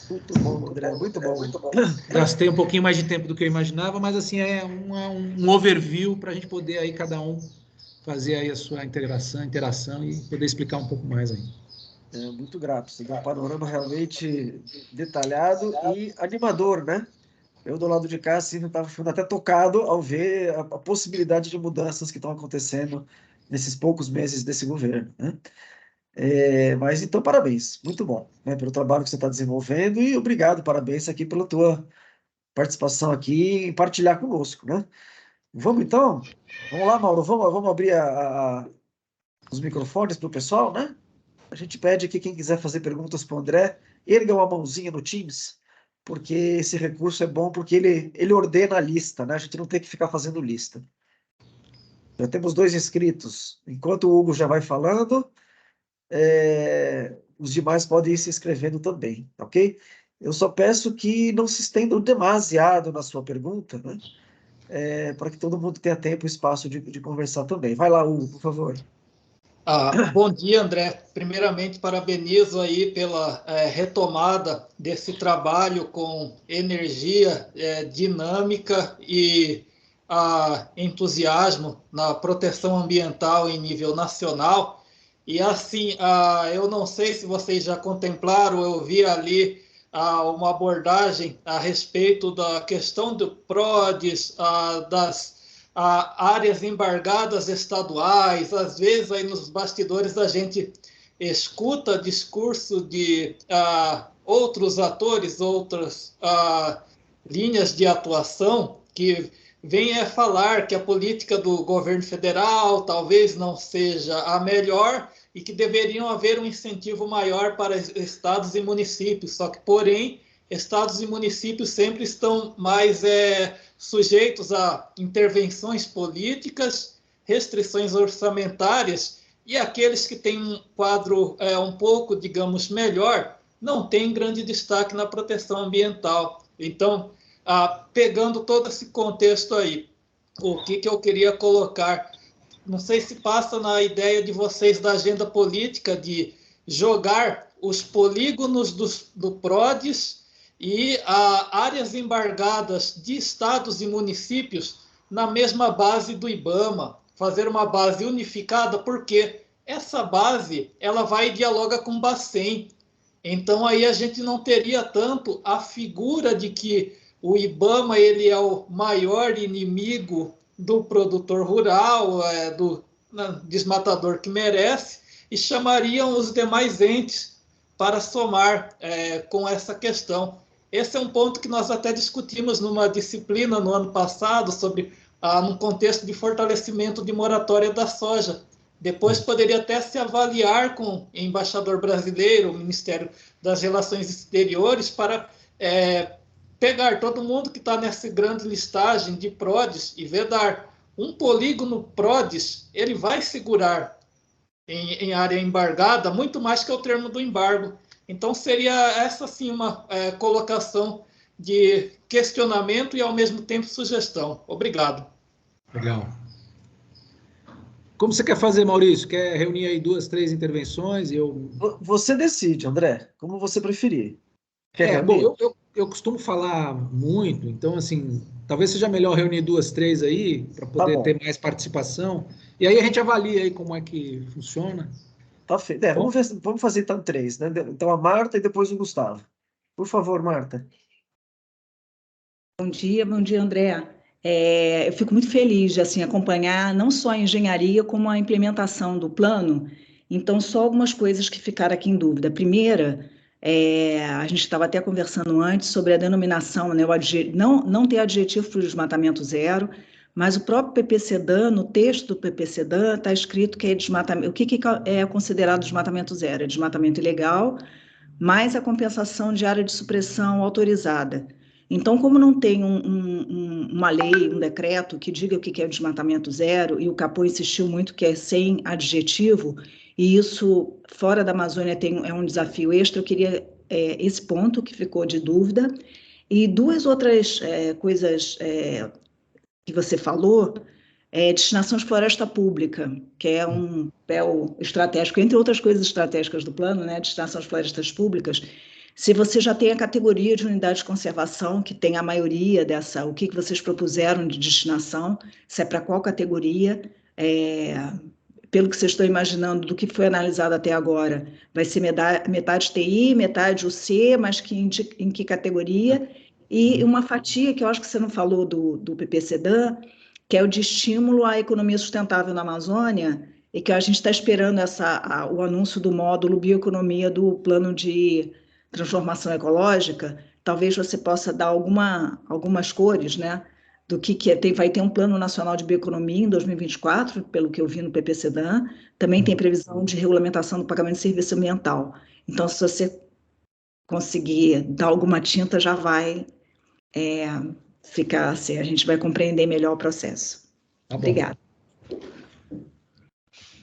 Muito bom, André, muito bom, muito bom. Gastei um pouquinho mais de tempo do que eu imaginava, mas assim, é um overview para a gente poder aí cada um fazer aí a sua interação e poder explicar um pouco mais aí. Muito grato, você deu um panorama realmente detalhado e animador, né? Eu, do lado de cá, assim, estava ficando até tocado ao ver a possibilidade de mudanças que estão acontecendo nesses poucos meses desse governo, né? Mas então, parabéns, muito bom, né, pelo trabalho que você está desenvolvendo e obrigado, parabéns aqui pela tua participação aqui e partilhar conosco, né? Vamos então? Vamos lá, Mauro, vamos abrir os microfones para o pessoal, né? A gente pede aqui, quem quiser fazer perguntas para o André, erga uma mãozinha no Teams, porque esse recurso é bom, porque ele ordena a lista, né? A gente não tem que ficar fazendo lista. Já temos 2 inscritos. Enquanto o Hugo já vai falando, os demais podem ir se inscrevendo também, ok? Eu só peço que não se estendam demasiado na sua pergunta, né? Para que todo mundo tenha tempo e espaço de conversar também. Vai lá, Hugo, por favor. Bom dia, André. Primeiramente, parabenizo aí pela retomada desse trabalho com energia dinâmica e entusiasmo na proteção ambiental em nível nacional. E assim, eu não sei se vocês já contemplaram, eu vi ali uma abordagem a respeito da questão do PRODES, das áreas embargadas estaduais. Às vezes aí nos bastidores a gente escuta discurso de outros atores, outras linhas de atuação que vêm falar que a política do governo federal talvez não seja a melhor e que deveriam haver um incentivo maior para estados e municípios. Só que, porém, estados e municípios sempre estão mais sujeitos a intervenções políticas, restrições orçamentárias, e aqueles que têm um quadro um pouco, digamos, melhor, não têm grande destaque na proteção ambiental. Então, pegando todo esse contexto aí, o que eu queria colocar, não sei se passa na ideia de vocês da agenda política de jogar os polígonos do PRODES e áreas embargadas de estados e municípios na mesma base do IBAMA, fazer uma base unificada, porque essa base ela vai e dialoga com o Bacen. Então aí a gente não teria tanto a figura de que o IBAMA ele é o maior inimigo do produtor rural, do desmatador que merece, e chamariam os demais entes para somar com essa questão. Esse é um ponto que nós até discutimos numa disciplina no ano passado, sobre num contexto de fortalecimento de moratória da soja. Depois poderia até se avaliar com o embaixador brasileiro, o Ministério das Relações Exteriores, para pegar todo mundo que está nessa grande listagem de PRODES e vedar. Um polígono PRODES, ele vai segurar em área embargada muito mais que o termo do embargo. Então, seria essa, sim, uma colocação de questionamento e, ao mesmo tempo, sugestão. Obrigado. Legal. Como você quer fazer, Maurício? Quer reunir aí 2, 3 intervenções? Você decide, André, como você preferir. Bom, eu costumo falar muito, então, assim, talvez seja melhor reunir 2, 3 aí, para poder ter mais participação. E aí a gente avalia aí como é que funciona. Tá feito. Vamos fazer então 3, né? Então a Marta e depois o Gustavo. Por favor, Marta. Bom dia, André. Eu fico muito feliz de assim, acompanhar não só a engenharia, como a implementação do plano. Então, só algumas coisas que ficaram aqui em dúvida. A primeira, a gente estava até conversando antes sobre a denominação, né? Não ter adjetivo para o desmatamento zero, mas o próprio PPCDAN, no texto do PPCDAN, está escrito que é desmatamento. O que é considerado desmatamento zero? É desmatamento ilegal, mais a compensação de área de supressão autorizada. Então, como não tem uma lei, um decreto que diga o que é desmatamento zero, e o Capô insistiu muito que é sem adjetivo, e isso, fora da Amazônia, é um desafio extra, eu queria esse ponto que ficou de dúvida. E 2 outras coisas que você falou, destinação de floresta pública, que é um papel estratégico, entre outras coisas estratégicas do plano, né, destinação de florestas públicas. Se você já tem a categoria de unidade de conservação, que tem a maioria dessa, o que vocês propuseram de destinação, se é para qual categoria, pelo que vocês estão imaginando, do que foi analisado até agora, vai ser metade TI, metade UC, mas em que categoria? E uma fatia, que eu acho que você não falou do PPCDAN, que é o de estímulo à economia sustentável na Amazônia, e que a gente está esperando o anúncio do módulo bioeconomia do plano de transformação ecológica. Talvez você possa dar algumas cores, né, do que vai ter um plano nacional de bioeconomia em 2024, pelo que eu vi no PPCDAN, também tem previsão de regulamentação do pagamento de serviço ambiental. Então, se você conseguir dar alguma tinta, já vai ficar assim, a gente vai compreender melhor o processo. Tá bom. Obrigada.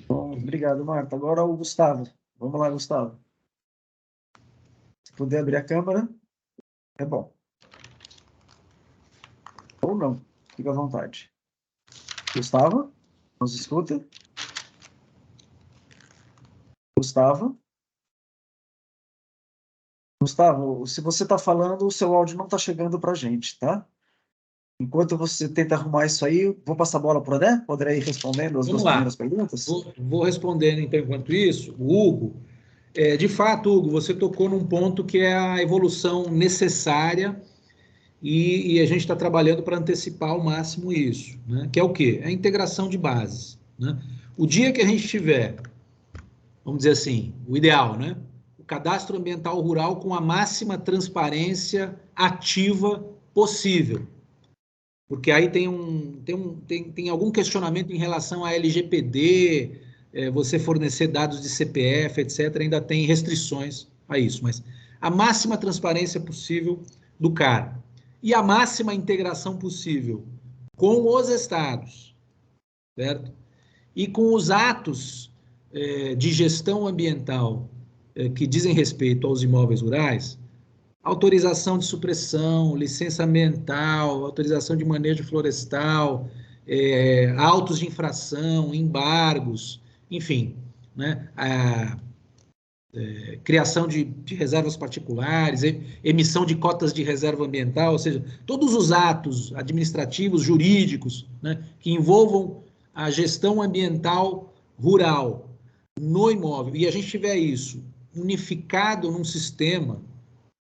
Bom, obrigado, Marta. Agora o Gustavo. Vamos lá, Gustavo. Se puder abrir a câmera, é bom. Ou não, fica à vontade. Gustavo, nos escuta? Gustavo? Gustavo, se você está falando, o seu áudio não está chegando para a gente, tá? Enquanto você tenta arrumar isso aí, vou passar a bola para o André? Poderá ir respondendo as duas primeiras perguntas? Vou respondendo, então, enquanto isso. O Hugo, de fato, Hugo, você tocou num ponto que é a evolução necessária e a gente está trabalhando para antecipar ao máximo isso, né? Que é o quê? A integração de bases, né? O dia que a gente tiver, vamos dizer assim, o ideal, né? O cadastro ambiental rural com a máxima transparência ativa possível. Porque aí tem algum questionamento em relação à LGPD, você fornecer dados de CPF, etc., ainda tem restrições a isso, mas a máxima transparência possível do CAR e a máxima integração possível com os estados, certo? E com os atos de gestão ambiental que dizem respeito aos imóveis rurais, autorização de supressão, licença ambiental, autorização de manejo florestal, autos de infração, embargos, enfim, né? Criação de reservas particulares, emissão de cotas de reserva ambiental, ou seja, todos os atos administrativos, jurídicos, né, que envolvam a gestão ambiental rural no imóvel, e a gente tiver isso unificado num sistema,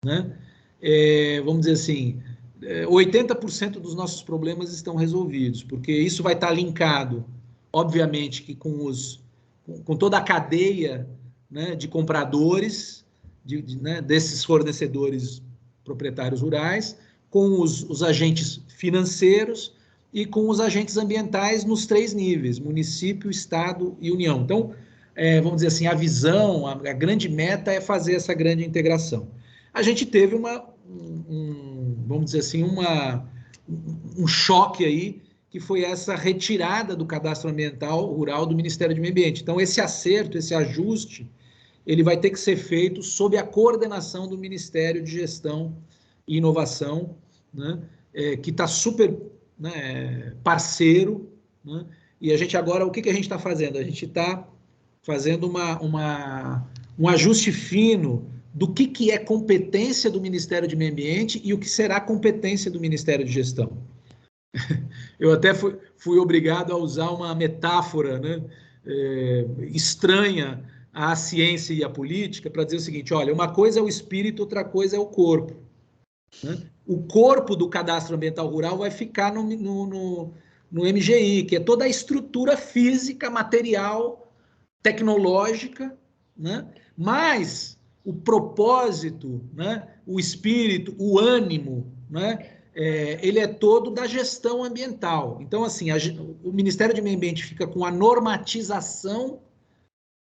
né, vamos dizer assim, 80% dos nossos problemas estão resolvidos, porque isso vai estar linkado, obviamente, que com os com toda a cadeia, né, de compradores, né, desses fornecedores proprietários rurais, com os agentes financeiros e com os agentes ambientais nos 3 níveis, município, estado e União. Então, vamos dizer assim, a visão, a grande meta é fazer essa grande integração. A gente teve vamos dizer assim, um choque aí, que foi essa retirada do cadastro ambiental rural do Ministério do Meio Ambiente. Então, esse acerto, esse ajuste, ele vai ter que ser feito sob a coordenação do Ministério de Gestão e Inovação, né, que está super, né, parceiro, né, e a gente agora, o que a gente está fazendo? A gente está fazendo um ajuste fino do que é competência do Ministério do Meio Ambiente e o que será competência do Ministério de Gestão. Eu até fui obrigado a usar uma metáfora, né, estranha à ciência e à política, para dizer o seguinte: olha, uma coisa é o espírito, outra coisa é o corpo, né? O corpo do cadastro ambiental rural vai ficar no MGI, que é toda a estrutura física, material, tecnológica, né? Mas o propósito, né, o espírito, o ânimo, né, ele é todo da gestão ambiental. Então, assim, o Ministério do Meio Ambiente fica com a normatização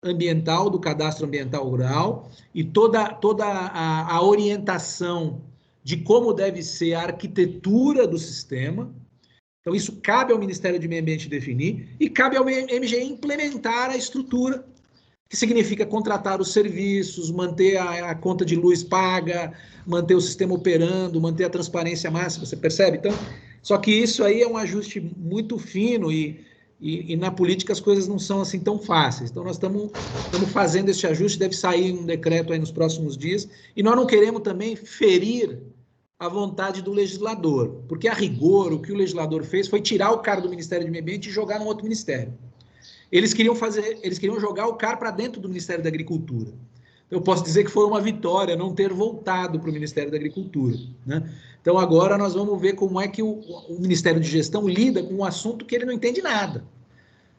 ambiental do cadastro ambiental rural e toda a orientação de como deve ser a arquitetura do sistema. Então, isso cabe ao Ministério do Meio Ambiente definir e cabe ao MGI implementar a estrutura, que significa contratar os serviços, manter a conta de luz paga, manter o sistema operando, manter a transparência máxima, você percebe? Então, só que isso aí é um ajuste muito fino e na política as coisas não são assim tão fáceis. Então, nós estamos fazendo esse ajuste, deve sair um decreto aí nos próximos dias, e nós não queremos também ferir a vontade do legislador, porque, a rigor, o que o legislador fez foi tirar o cara do Ministério do Meio Ambiente e jogar num outro ministério. Eles queriam jogar o cara para dentro do Ministério da Agricultura. Eu posso dizer que foi uma vitória não ter voltado para o Ministério da Agricultura, né? Então, agora nós vamos ver como é que o Ministério de Gestão lida com um assunto que ele não entende nada,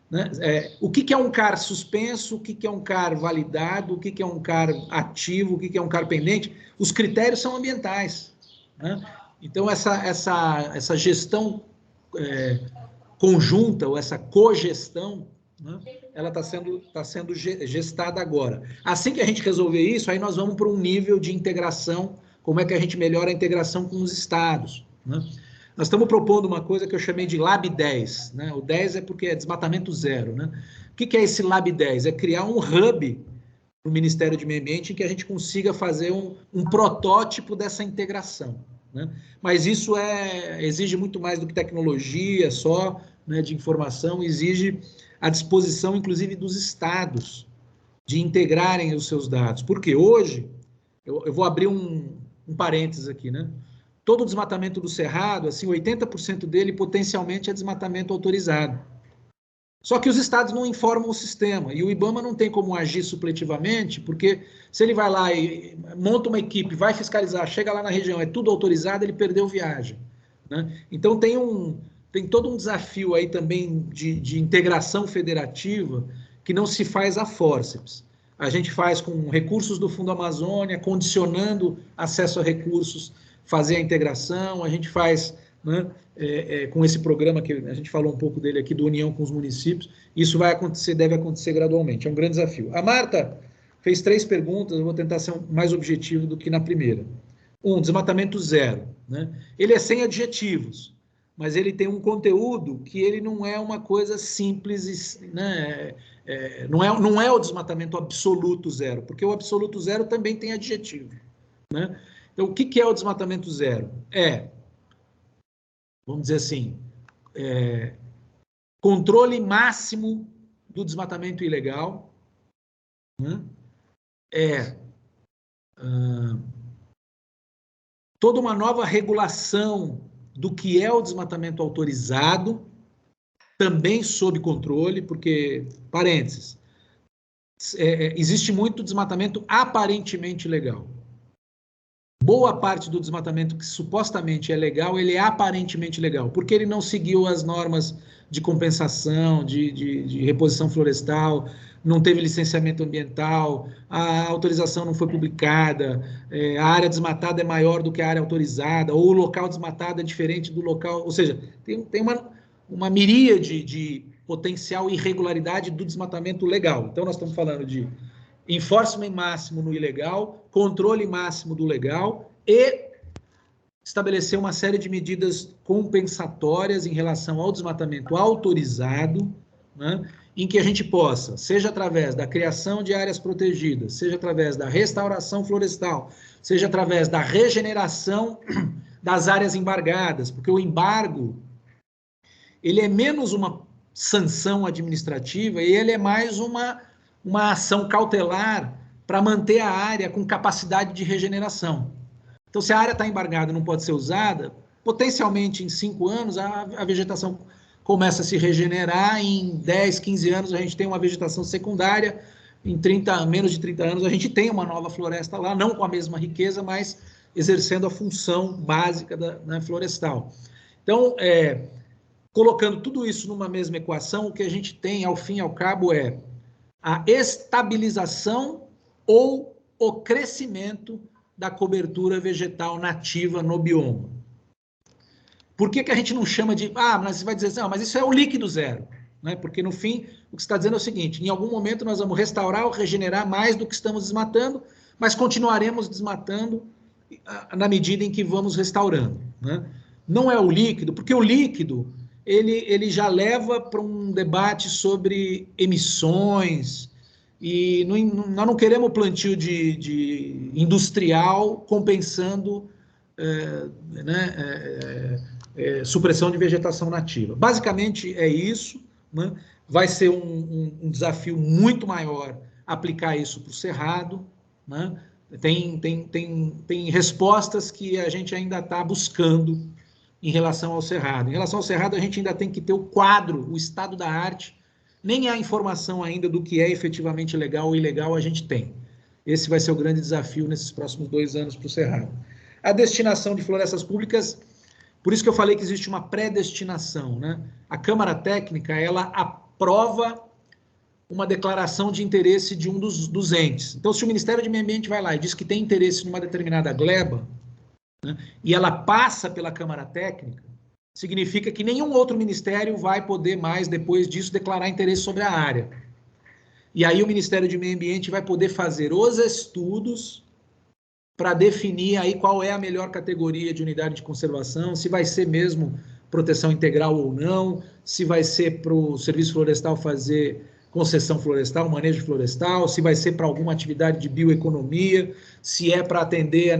né? O que é um CAR suspenso, o que é um CAR validado, o que é um CAR ativo, o que é um CAR pendente. Os critérios são ambientais, né? Então, essa gestão conjunta, ou essa cogestão, né, ela está sendo gestada agora. Assim que a gente resolver isso, aí nós vamos para um nível de integração, como é que a gente melhora a integração com os estados, né? Nós estamos propondo uma coisa que eu chamei de Lab 10, né? O 10 é porque é desmatamento zero, né? O que é esse Lab 10? É criar um hub no Ministério do Meio Ambiente em que a gente consiga fazer um protótipo dessa integração, né? Mas isso exige muito mais do que tecnologia só, né, de informação, exige a disposição, inclusive, dos estados de integrarem os seus dados. Porque hoje, eu vou abrir um parênteses aqui, né? Todo o desmatamento do Cerrado, assim, 80% dele potencialmente é desmatamento autorizado. Só que os estados não informam o sistema, e o IBAMA não tem como agir supletivamente, porque se ele vai lá e monta uma equipe, vai fiscalizar, chega lá na região, é tudo autorizado, ele perdeu viagem, né? Então tem todo um desafio aí também de integração federativa que não se faz a fórceps. A gente faz com recursos do Fundo Amazônia, condicionando acesso a recursos, fazer a integração, a gente faz, né, com esse programa que a gente falou um pouco dele aqui, do União com os municípios. Isso vai acontecer, deve acontecer gradualmente, é um grande desafio. A Marta fez 3 perguntas, eu vou tentar ser mais objetivo do que na primeira. Desmatamento zero, né? Ele é sem adjetivos, mas ele tem um conteúdo que ele não é uma coisa simples, né? Não é o desmatamento absoluto zero, porque o absoluto zero também tem adjetivo, né? Então, o que é o desmatamento zero? Vamos dizer assim, controle máximo do desmatamento ilegal, né? Toda uma nova regulação do que é o desmatamento autorizado, também sob controle, porque, parênteses, existe muito desmatamento aparentemente legal. Boa parte do desmatamento que supostamente é legal, ele é aparentemente legal, porque ele não seguiu as normas de compensação, de reposição florestal, não teve licenciamento ambiental, a autorização não foi publicada, a área desmatada é maior do que a área autorizada, ou o local desmatado é diferente do local, ou seja, tem uma miríade de potencial irregularidade do desmatamento legal. Então, nós estamos falando de enforcement máximo no ilegal, controle máximo do legal e estabelecer uma série de medidas compensatórias em relação ao desmatamento autorizado, né, em que a gente possa, seja através da criação de áreas protegidas, seja através da restauração florestal, seja através da regeneração das áreas embargadas, porque o embargo, ele é menos uma sanção administrativa e ele é mais uma ação cautelar para manter a área com capacidade de regeneração. Então, se a área está embargada e não pode ser usada, potencialmente em 5 anos a vegetação começa a se regenerar, em 10, 15 anos a gente tem uma vegetação secundária, em menos de 30 anos a gente tem uma nova floresta lá, não com a mesma riqueza, mas exercendo a função básica da florestal. Então, colocando tudo isso numa mesma equação, o que a gente tem, ao fim e ao cabo, é a estabilização ou o crescimento da cobertura vegetal nativa no bioma. Por que a gente não chama de... mas você vai dizer assim, mas isso é o líquido zero, né? Porque, no fim, o que você está dizendo é o seguinte, em algum momento nós vamos restaurar ou regenerar mais do que estamos desmatando, mas continuaremos desmatando na medida em que vamos restaurando, né? Não é o líquido, porque o líquido ele já leva para um debate sobre emissões, e nós não queremos plantio de industrial compensando supressão de vegetação nativa. Basicamente é isso, né? Vai ser um desafio muito maior aplicar isso para o cerrado, né? Tem respostas que a gente ainda está buscando em relação ao cerrado. Em relação ao cerrado, a gente ainda tem que ter o quadro, o estado da arte. Nem há informação ainda do que é efetivamente legal ou ilegal, a gente tem. Esse vai ser o grande desafio nesses próximos 2 anos para o cerrado. A destinação de florestas públicas, por isso que eu falei que existe uma predestinação, né? A Câmara Técnica, ela aprova uma declaração de interesse de um dos entes. Então, se o Ministério do Meio Ambiente vai lá e diz que tem interesse numa determinada gleba, né, e ela passa pela Câmara Técnica, significa que nenhum outro ministério vai poder mais, depois disso, declarar interesse sobre a área. E aí o Ministério do Meio Ambiente vai poder fazer os estudos para definir aí qual é a melhor categoria de unidade de conservação, se vai ser mesmo proteção integral ou não, se vai ser para o Serviço Florestal fazer concessão florestal, manejo florestal, se vai ser para alguma atividade de bioeconomia, se é para atender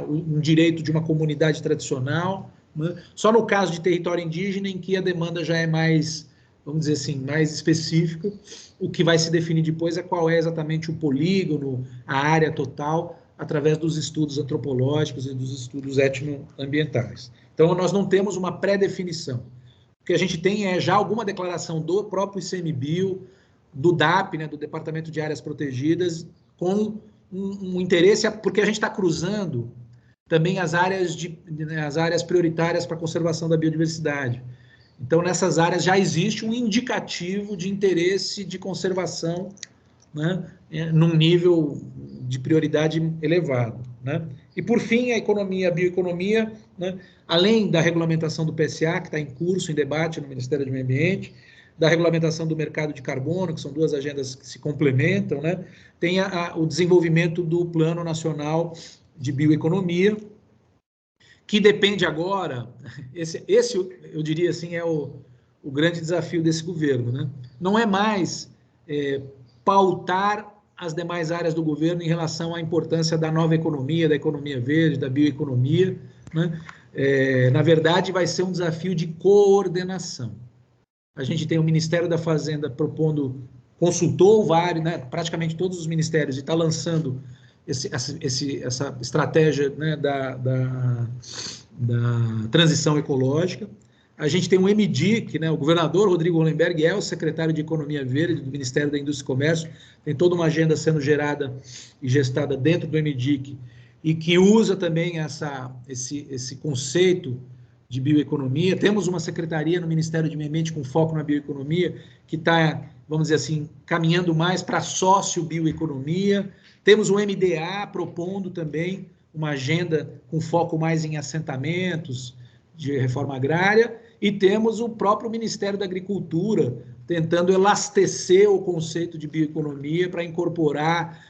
um direito de uma comunidade tradicional, né? Só no caso de território indígena, em que a demanda já é mais, vamos dizer assim, mais específica, o que vai se definir depois é qual é exatamente o polígono, a área total, através dos estudos antropológicos e dos estudos etnoambientais. Então, nós não temos uma pré-definição. O que a gente tem é já alguma declaração do próprio ICMBio, do DAP, né, do Departamento de Áreas Protegidas, com um interesse, porque a gente está cruzando também as áreas prioritárias para a conservação da biodiversidade. Então, nessas áreas já existe um indicativo de interesse de conservação, né, num nível de prioridade elevado, né? E, por fim, a bioeconomia, né, além da regulamentação do PSA, que está em curso, em debate no Ministério do Meio Ambiente, da regulamentação do mercado de carbono, que são 2 agendas que se complementam, né? Tem o desenvolvimento do Plano Nacional de Bioeconomia, que depende agora, esse eu diria assim, é o grande desafio desse governo, né? Não é mais pautar as demais áreas do governo em relação à importância da nova economia, da economia verde, da bioeconomia, né? Na verdade, vai ser um desafio de coordenação. A gente tem o Ministério da Fazenda consultou vários, né, praticamente todos os ministérios, e está lançando essa estratégia, né, da transição ecológica. A gente tem o MDIC, né, o governador Rodrigo Hollenberg é o secretário de Economia Verde do Ministério da Indústria e Comércio, tem toda uma agenda sendo gerada e gestada dentro do MDIC, e que usa também esse conceito de bioeconomia. Temos uma secretaria no Ministério de Meio Ambiente com foco na bioeconomia, que está, vamos dizer assim, caminhando mais para sócio-bioeconomia. Temos o MDA propondo também uma agenda com foco mais em assentamentos de reforma agrária, e temos o próprio Ministério da Agricultura tentando elastecer o conceito de bioeconomia para incorporar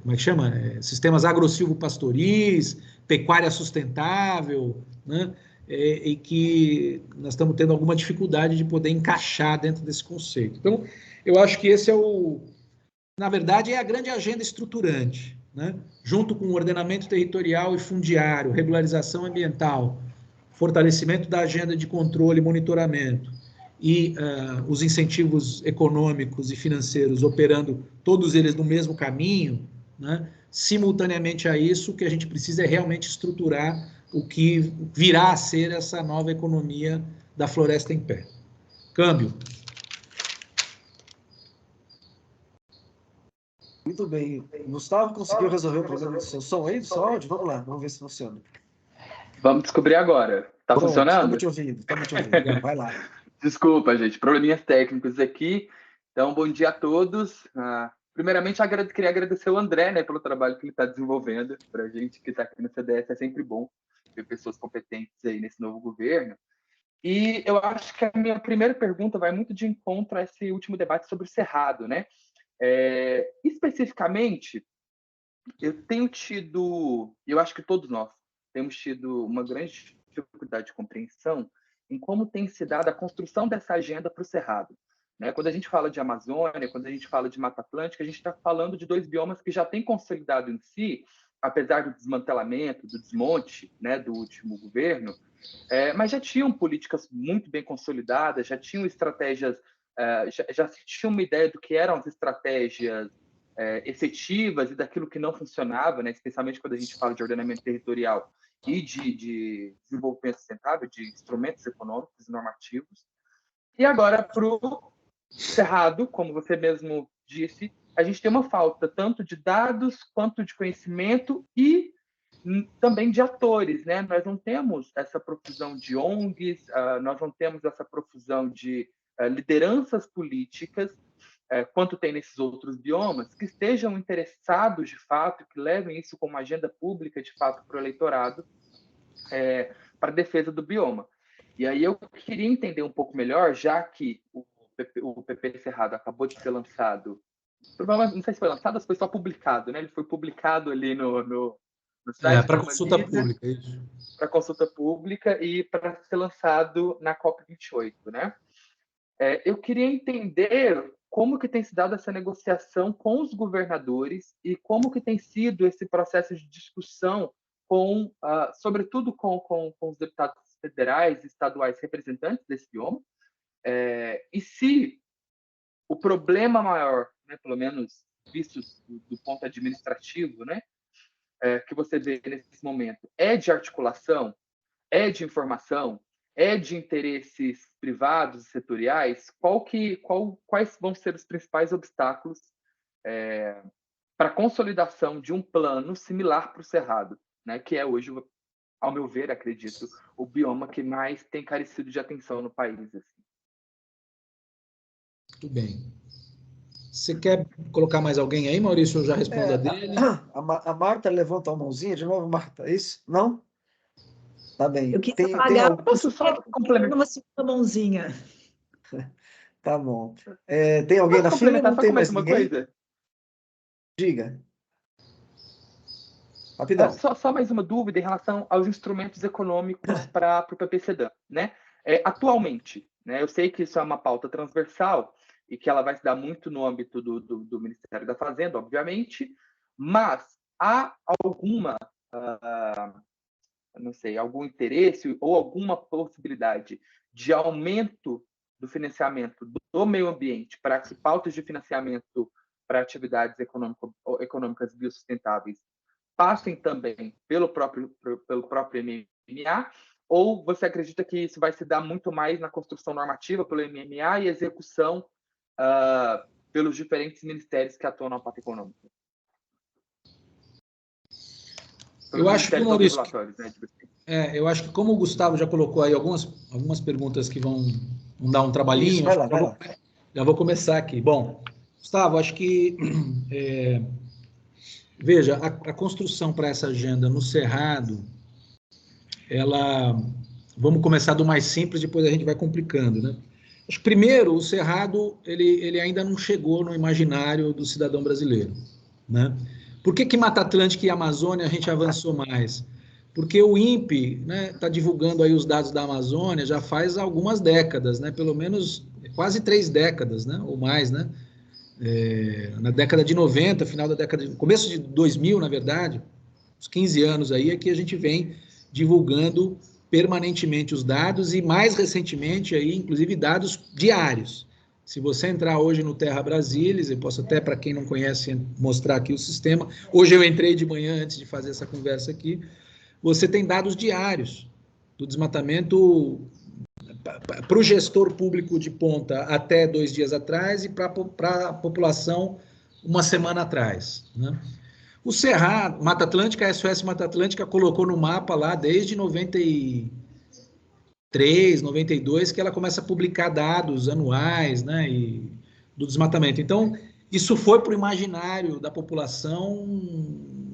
como é que chama? Sistemas agro-silvopastoris, pecuária sustentável, né? E que nós estamos tendo alguma dificuldade de poder encaixar dentro desse conceito. Então, eu acho que esse na verdade, é a grande agenda estruturante, né? Junto com o ordenamento territorial e fundiário, regularização ambiental, fortalecimento da agenda de controle e monitoramento, e os incentivos econômicos e financeiros operando todos eles no mesmo caminho, né? Simultaneamente a isso, o que a gente precisa é realmente estruturar o que virá a ser essa nova economia da floresta em pé. Câmbio. Muito bem. Gustavo, conseguiu resolver o problema do seu som aí, do seu áudio? Vamos lá, vamos ver se funciona. Vamos descobrir agora. Tá funcionando? Estamos te ouvindo. Vai lá. Desculpa, gente, probleminhas técnicos aqui. Então, bom dia a todos. Primeiramente, queria agradecer o André, né, pelo trabalho que ele está desenvolvendo. Para a gente que está aqui no CDS é sempre bom ver pessoas competentes aí nesse novo governo. E eu acho que a minha primeira pergunta vai muito de encontro a esse último debate sobre o Cerrado, né? Especificamente, eu acho que todos nós temos tido uma grande dificuldade de compreensão em como tem se dado a construção dessa agenda para o Cerrado. Né? Quando a gente fala de Amazônia, quando a gente fala de Mata Atlântica, a gente está falando de dois biomas que já têm consolidado em si, apesar do desmantelamento, do desmonte, né, do último governo, mas já tinham políticas muito bem consolidadas, já tinham estratégias, já se tinha uma ideia do que eram as estratégias efetivas e daquilo que não funcionava, né? Especialmente quando a gente fala de ordenamento territorial e de desenvolvimento sustentável, de instrumentos econômicos e normativos. E agora, para o Cerrado, como você mesmo disse, a gente tem uma falta tanto de dados quanto de conhecimento e também de atores, né? Nós não temos essa profusão de ONGs, nós não temos essa profusão de lideranças políticas, quanto tem nesses outros biomas, que estejam interessados de fato, que levem isso como agenda pública de fato para o eleitorado, para a defesa do bioma. E aí eu queria entender um pouco melhor, já que o PP Cerrado acabou de ser lançado, provavelmente não sei se foi lançado, mas foi só publicado, né? Ele foi publicado ali no site para consulta pública, isso. Para consulta pública e para ser lançado na COP28, né? Eu queria entender como que tem se dado essa negociação com os governadores e como que tem sido esse processo de discussão sobretudo com os deputados federais e estaduais representantes desse bioma, e se o problema maior, né, pelo menos visto do ponto administrativo, né, que você vê nesse momento, é de articulação, é de informação, é de interesses privados e setoriais, quais vão ser os principais obstáculos para a consolidação de um plano similar para o Cerrado, né, que é hoje, ao meu ver, acredito, o bioma que mais tem carecido de atenção no país. Assim. Muito bem. Você quer colocar mais alguém aí, Maurício? Eu já respondo a dele. A Marta levantou a mãozinha de novo, Marta, é isso? Não? Tá bem. Eu quis apagar, Posso só complementar? uma segunda mãozinha. Tá bom. Tem alguém na fila? Não tem mais ninguém? Coisa? Diga. Rapidão. Só mais uma dúvida em relação aos instrumentos econômicos para o PPCDAN, né? Atualmente, né, eu sei que isso é uma pauta transversal e que ela vai se dar muito no âmbito do Ministério da Fazenda, obviamente, mas há algum interesse ou alguma possibilidade de aumento do financiamento do meio ambiente para que pautas de financiamento para atividades econômicas biosustentáveis passem também pelo próprio MMA, ou você acredita que isso vai se dar muito mais na construção normativa pelo MMA e execução pelos diferentes ministérios que atuam na pauta econômica? Eu acho que, Maurício, né? eu acho que como o Gustavo já colocou aí algumas perguntas que vão dar um trabalhinho, Isso, vai lá. Já vou começar aqui. Bom, Gustavo, acho que, veja, a construção para essa agenda no Cerrado, vamos começar do mais simples, depois a gente vai complicando, né? Acho que, primeiro, o Cerrado, ele ainda não chegou no imaginário do cidadão brasileiro, né? Por que Mata Atlântica e Amazônia a gente avançou mais? Porque o INPE, né, está divulgando aí os dados da Amazônia já faz algumas décadas, né? Pelo menos quase 3 décadas, né? Ou mais, né? Na década de 90, começo de 2000, na verdade, uns 15 anos aí, é que a gente vem divulgando permanentemente os dados e, mais recentemente, aí, inclusive, dados diários. Se você entrar hoje no Terra Brasilis, eu posso até, para quem não conhece, mostrar aqui o sistema. Hoje eu entrei de manhã, antes de fazer essa conversa aqui. Você tem dados diários do desmatamento para o gestor público de ponta até 2 dias atrás e para a população uma semana atrás, né? O Cerrado, Mata Atlântica, a SOS Mata Atlântica colocou no mapa lá desde 93, 92, que ela começa a publicar dados anuais, né, do desmatamento. Então, isso foi para o imaginário da população,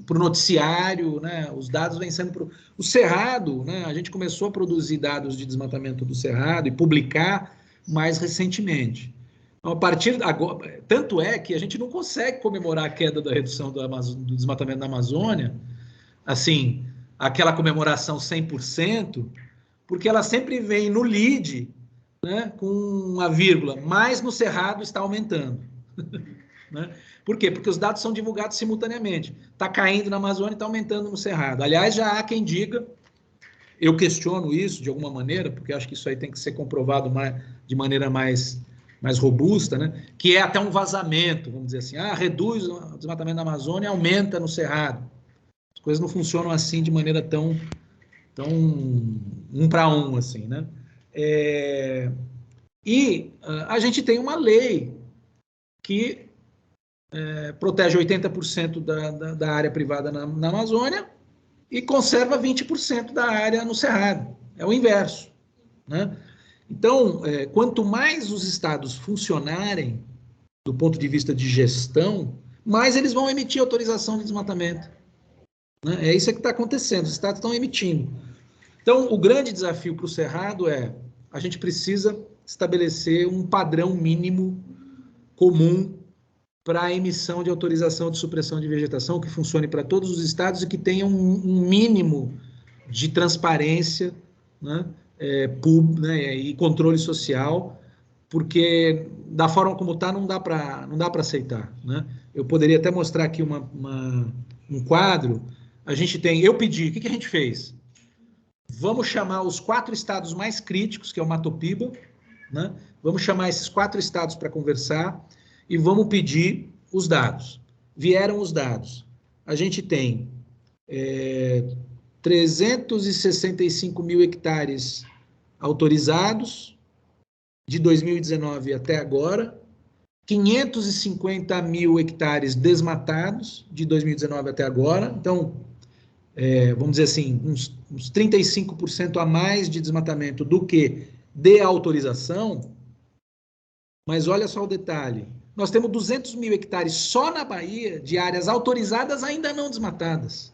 para o noticiário, né, os dados vêm sendo para o Cerrado, né, a gente começou a produzir dados de desmatamento do Cerrado e publicar mais recentemente. Então, a partir de agora, tanto é que a gente não consegue comemorar a queda da redução do desmatamento da Amazônia, assim, aquela comemoração 100%, porque ela sempre vem no lead, né, com uma vírgula, mas no Cerrado está aumentando. Né? Por quê? Porque os dados são divulgados simultaneamente. Está caindo na Amazônia e está aumentando no Cerrado. Aliás, já há quem diga, eu questiono isso de alguma maneira, porque acho que isso aí tem que ser comprovado de maneira mais robusta, né? Que é até um vazamento, vamos dizer assim, reduz o desmatamento da Amazônia e aumenta no Cerrado. As coisas não funcionam assim de maneira tão um para um, assim, né? E a gente tem uma lei que protege 80% da área privada na Amazônia e conserva 20% da área no Cerrado. É o inverso, né? Então, quanto mais os estados funcionarem do ponto de vista de gestão, mais eles vão emitir autorização de desmatamento. Né? É isso que está acontecendo, os estados estão emitindo. Então, o grande desafio para o Cerrado a gente precisa estabelecer um padrão mínimo comum para a emissão de autorização de supressão de vegetação que funcione para todos os estados e que tenha um mínimo de transparência, né? Né, e controle social, porque da forma como está não dá para aceitar, né? Eu poderia até mostrar aqui um quadro. Eu pedi, o que a gente fez? Vamos chamar os 4 estados mais críticos, que é o Matopiba, né? Vamos chamar esses 4 estados para conversar e vamos pedir os dados. Vieram os dados. A gente tem 365 mil hectares autorizados de 2019 até agora, 550 mil hectares desmatados de 2019 até agora. Então, vamos dizer assim, uns 35% a mais de desmatamento do que de autorização. Mas olha só o detalhe, nós temos 200 mil hectares só na Bahia de áreas autorizadas ainda não desmatadas.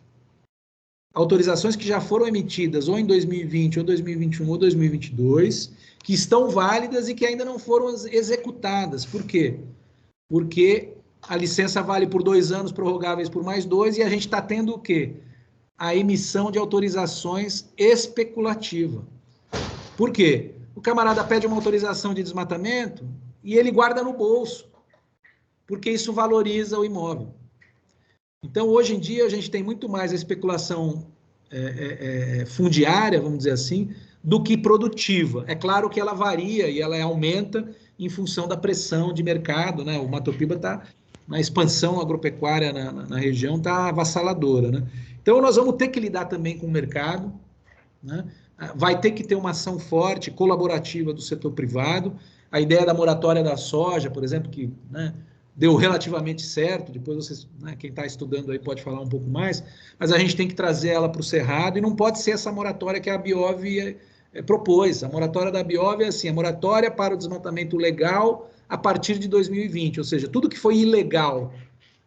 Autorizações que já foram emitidas ou em 2020, ou 2021, ou 2022, que estão válidas e que ainda não foram executadas. Por quê? Porque a licença vale por 2 anos, prorrogáveis por mais 2, e a gente está tendo o quê? A emissão de autorizações especulativa. Por quê? O camarada pede uma autorização de desmatamento e ele guarda no bolso, porque isso valoriza o imóvel. Então, hoje em dia, a gente tem muito mais a especulação fundiária, vamos dizer assim, do que produtiva. É claro que ela varia e ela aumenta em função da pressão de mercado, né? O Matopiba está na expansão agropecuária na região, está avassaladora, né? Então, nós vamos ter que lidar também com o mercado, né? Vai ter que ter uma ação forte, colaborativa do setor privado. A ideia da moratória da soja, por exemplo, que, né, deu relativamente certo, depois vocês, né, quem está estudando aí pode falar um pouco mais, mas a gente tem que trazer ela para o Cerrado, e não pode ser essa moratória que a Biov propôs. A moratória da Biov é assim, a moratória para o desmatamento legal a partir de 2020, ou seja, tudo que foi ilegal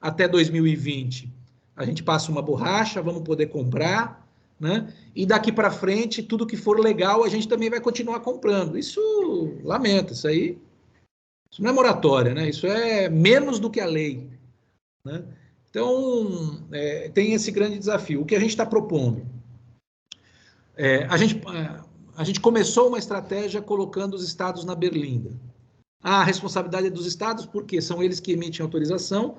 até 2020, a gente passa uma borracha, vamos poder comprar, né? E daqui para frente, tudo que for legal, a gente também vai continuar comprando. Isso, lamento, isso não é moratória, né? Isso é menos do que a lei, né? Então, tem esse grande desafio. O que a gente está propondo? A gente começou uma estratégia colocando os estados na berlinda. A responsabilidade é dos estados, porque são eles que emitem autorização,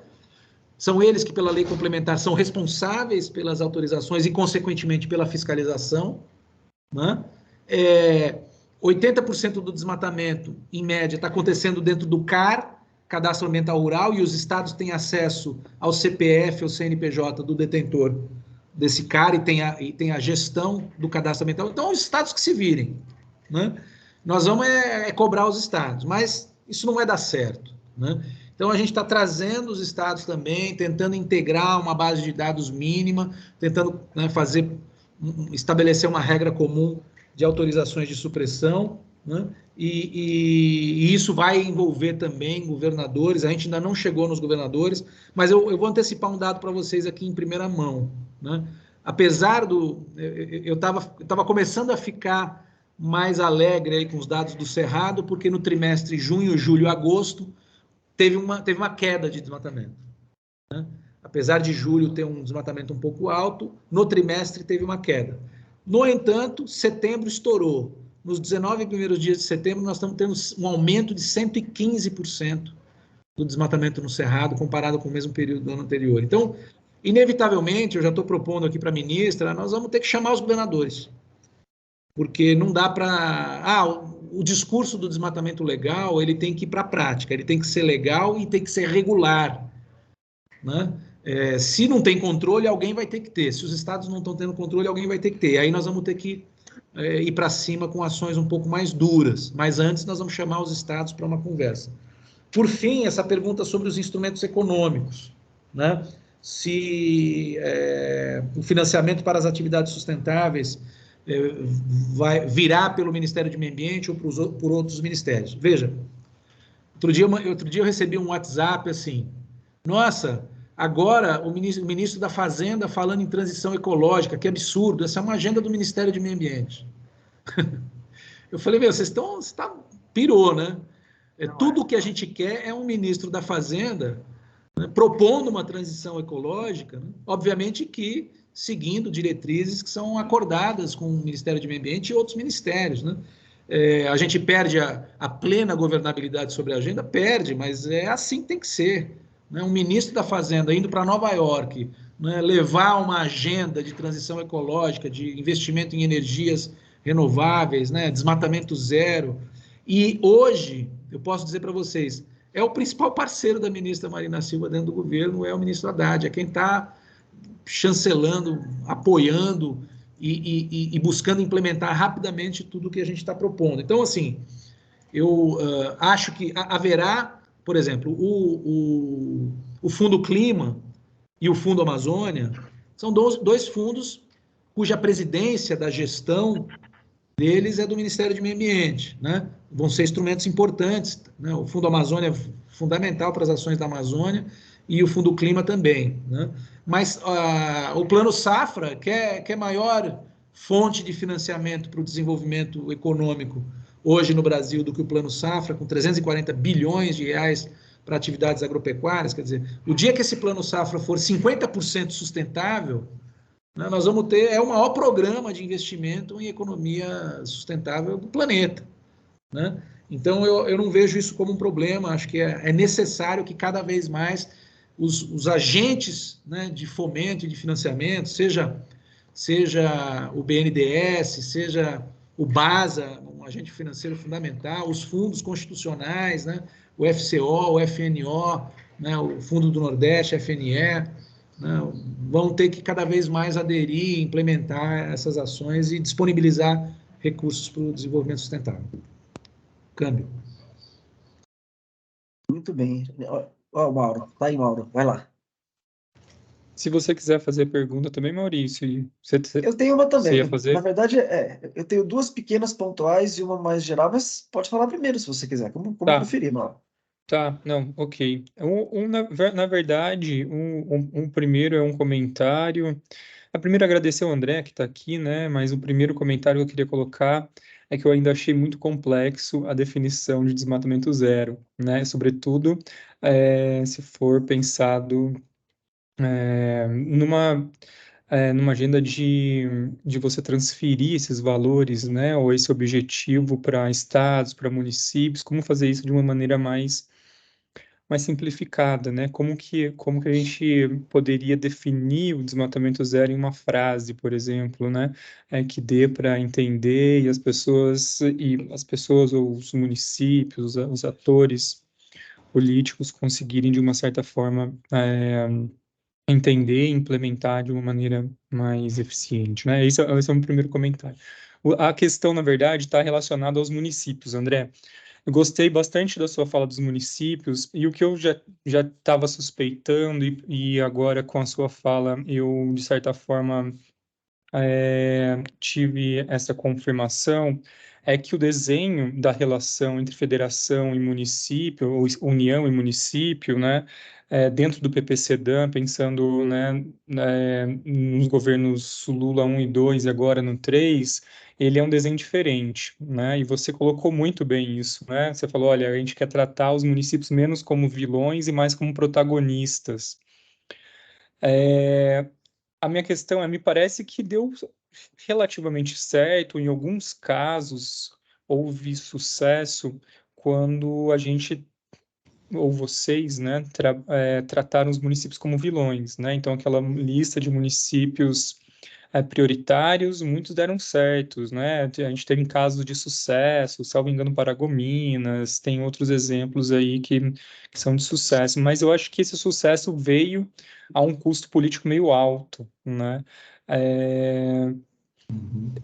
são eles que, pela lei complementar, são responsáveis pelas autorizações e, consequentemente, pela fiscalização, né? 80% do desmatamento, em média, está acontecendo dentro do CAR, Cadastro Ambiental Rural, e os estados têm acesso ao CPF ou CNPJ do detentor desse CAR e tem a gestão do cadastro ambiental. Então, os estados que se virem, né? Nós vamos cobrar os estados, mas isso não vai dar certo, né? Então, a gente está trazendo os estados também, tentando integrar uma base de dados mínima, tentando, né, estabelecer uma regra comum de autorizações de supressão, né? E isso vai envolver também governadores. A gente ainda não chegou nos governadores, mas eu vou antecipar um dado para vocês aqui em primeira mão, né? Apesar eu estava começando a ficar mais alegre aí com os dados do Cerrado, porque no trimestre junho, julho, agosto, teve uma queda de desmatamento, né? Apesar de julho ter um desmatamento um pouco alto, no trimestre teve uma queda. No entanto, setembro estourou. Nos 19 primeiros dias de setembro, nós estamos tendo um aumento de 115% do desmatamento no Cerrado, comparado com o mesmo período do ano anterior. Então, inevitavelmente, eu já estou propondo aqui para a ministra, nós vamos ter que chamar os governadores, porque não dá para... o discurso do desmatamento legal, ele tem que ir para a prática, ele tem que ser legal e tem que ser regular, né? Se não tem controle, alguém vai ter que ter. Se os estados não estão tendo controle, alguém vai ter que ter. Aí nós vamos ter que ir para cima com ações um pouco mais duras. Mas antes nós vamos chamar os estados para uma conversa. Por fim, essa pergunta sobre os instrumentos econômicos, né? Se o financiamento para as atividades sustentáveis virá pelo Ministério do Meio Ambiente ou por outros ministérios. Veja, outro dia eu recebi um WhatsApp assim, nossa, agora o ministro da Fazenda falando em transição ecológica, que absurdo, essa é uma agenda do Ministério do Meio Ambiente. Eu falei, você pirou, né? Tudo o que a gente quer é um ministro da Fazenda, né, propondo uma transição ecológica, né? Obviamente que seguindo diretrizes que são acordadas com o Ministério do Meio Ambiente e outros ministérios, né? A gente perde a plena governabilidade sobre a agenda, perde, mas é assim que tem que ser, né? Um ministro da Fazenda indo para Nova York, né, levar uma agenda de transição ecológica, de investimento em energias renováveis, né, desmatamento zero. E hoje, eu posso dizer para vocês, é o principal parceiro da ministra Marina Silva dentro do governo, é o ministro Haddad, é quem está chancelando, apoiando e buscando implementar rapidamente tudo o que a gente está propondo. Então, assim, eu acho que haverá, por exemplo, o Fundo Clima e o Fundo Amazônia são dois fundos cuja presidência da gestão deles é do Ministério do Meio Ambiente, né? Vão ser instrumentos importantes, né? O Fundo Amazônia é fundamental para as ações da Amazônia e o Fundo Clima também, né? Mas o Plano Safra, que é maior fonte de financiamento para o desenvolvimento econômico hoje no Brasil do que o Plano Safra, com 340 bilhões de reais para atividades agropecuárias, quer dizer, o dia que esse Plano Safra for 50% sustentável, né, nós vamos ter o maior programa de investimento em economia sustentável do planeta, né? Então, eu não vejo isso como um problema, acho que é necessário que cada vez mais os agentes, né, de fomento e de financiamento, seja o BNDES, seja o BASA, um agente financeiro fundamental, os fundos constitucionais, né, o FCO, o FNO, né, o Fundo do Nordeste, FNE, né, vão ter que cada vez mais aderir, implementar essas ações e disponibilizar recursos para o desenvolvimento sustentável. Câmbio. Muito bem. Ó, Mauro, tá aí, Mauro, vai lá. Se você quiser fazer pergunta também, Maurício, Eu tenho uma você ia também. Na fazer? verdade, eu tenho duas pequenas pontuais e uma mais geral, mas pode falar primeiro se você quiser, como Tá, preferir, Mauro. tá, não, ok. Na verdade, um primeiro é um comentário. Primeiro, agradecer ao André que está aqui, né? Mas o primeiro comentário que eu queria colocar é que eu ainda achei muito complexo a definição de desmatamento zero, né? Sobretudo, se for pensado numa agenda de você transferir esses valores, né? Ou esse objetivo para estados, para municípios, como fazer isso de uma maneira mais simplificada, né? Como que a gente poderia definir o desmatamento zero em uma frase, por exemplo, né? Que dê para entender e as pessoas ou os municípios, os atores políticos conseguirem de uma certa forma entender e implementar de uma maneira mais eficiente, né? Esse é o meu primeiro comentário. A questão, na verdade, está relacionada aos municípios, André. Eu gostei bastante da sua fala dos municípios e o que eu já estava suspeitando e agora com a sua fala eu, de certa forma, tive essa confirmação, é que o desenho da relação entre federação e município, ou união e município, né, dentro do PPCDAM, pensando, né, nos governos Lula 1 e 2 e agora no 3, ele é um desenho diferente, né, e você colocou muito bem isso, né, você falou, olha, a gente quer tratar os municípios menos como vilões e mais como protagonistas. A minha questão me parece que deu relativamente certo, em alguns casos houve sucesso quando a gente, ou vocês, né, trataram os municípios como vilões, né? Então, aquela lista de municípios prioritários, muitos deram certos, né? A gente teve casos de sucesso, salvo engano, Paragominas, tem outros exemplos aí que são de sucesso, mas eu acho que esse sucesso veio a um custo político meio alto, né? É,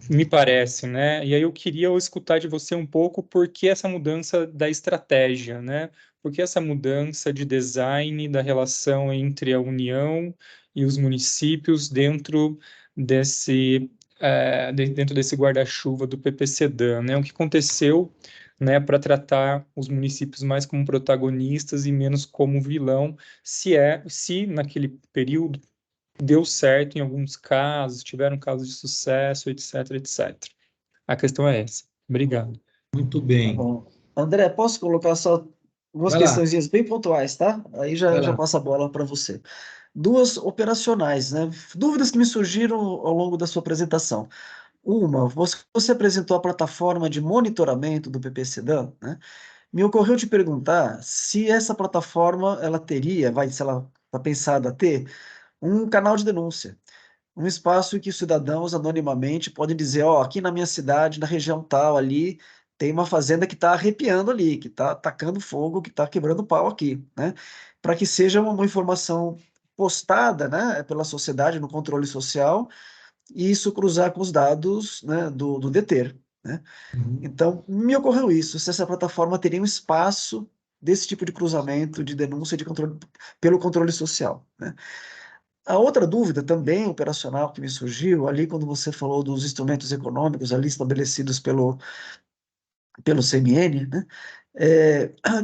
me parece, né? E aí eu queria escutar de você um pouco por que essa mudança da estratégia, né? Por que essa mudança de design da relação entre a União e os municípios dentro desse guarda-chuva do PPCDAM, né? O que aconteceu, né, para tratar os municípios mais como protagonistas e menos como vilão, se naquele período deu certo em alguns casos, tiveram casos de sucesso, etc, etc. A questão é essa. Obrigado. Muito Tá bem. bom. André, posso colocar só duas Vai lá, questõezinhas bem pontuais, tá? Aí vai já lá. passa a bola para você. Duas operacionais, né? Dúvidas que me surgiram ao longo da sua apresentação. Uma, você apresentou a plataforma de monitoramento do PPCDAM, né? Me ocorreu te perguntar se essa plataforma ela teria, se ela está pensada a ter, um canal de denúncia. Um espaço em que os cidadãos anonimamente podem dizer, ó, aqui na minha cidade, na região tal, ali, tem uma fazenda que está arrepiando ali, que está atacando fogo, que está quebrando pau aqui, né? Para que seja uma informação postada, né, pela sociedade no controle social e isso cruzar com os dados, né, do DETER, né? Uhum. Então, me ocorreu isso, se essa plataforma teria um espaço desse tipo de cruzamento, de denúncia de controle, pelo controle social, né? A outra dúvida também operacional que me surgiu ali quando você falou dos instrumentos econômicos ali estabelecidos pelo CMN, né?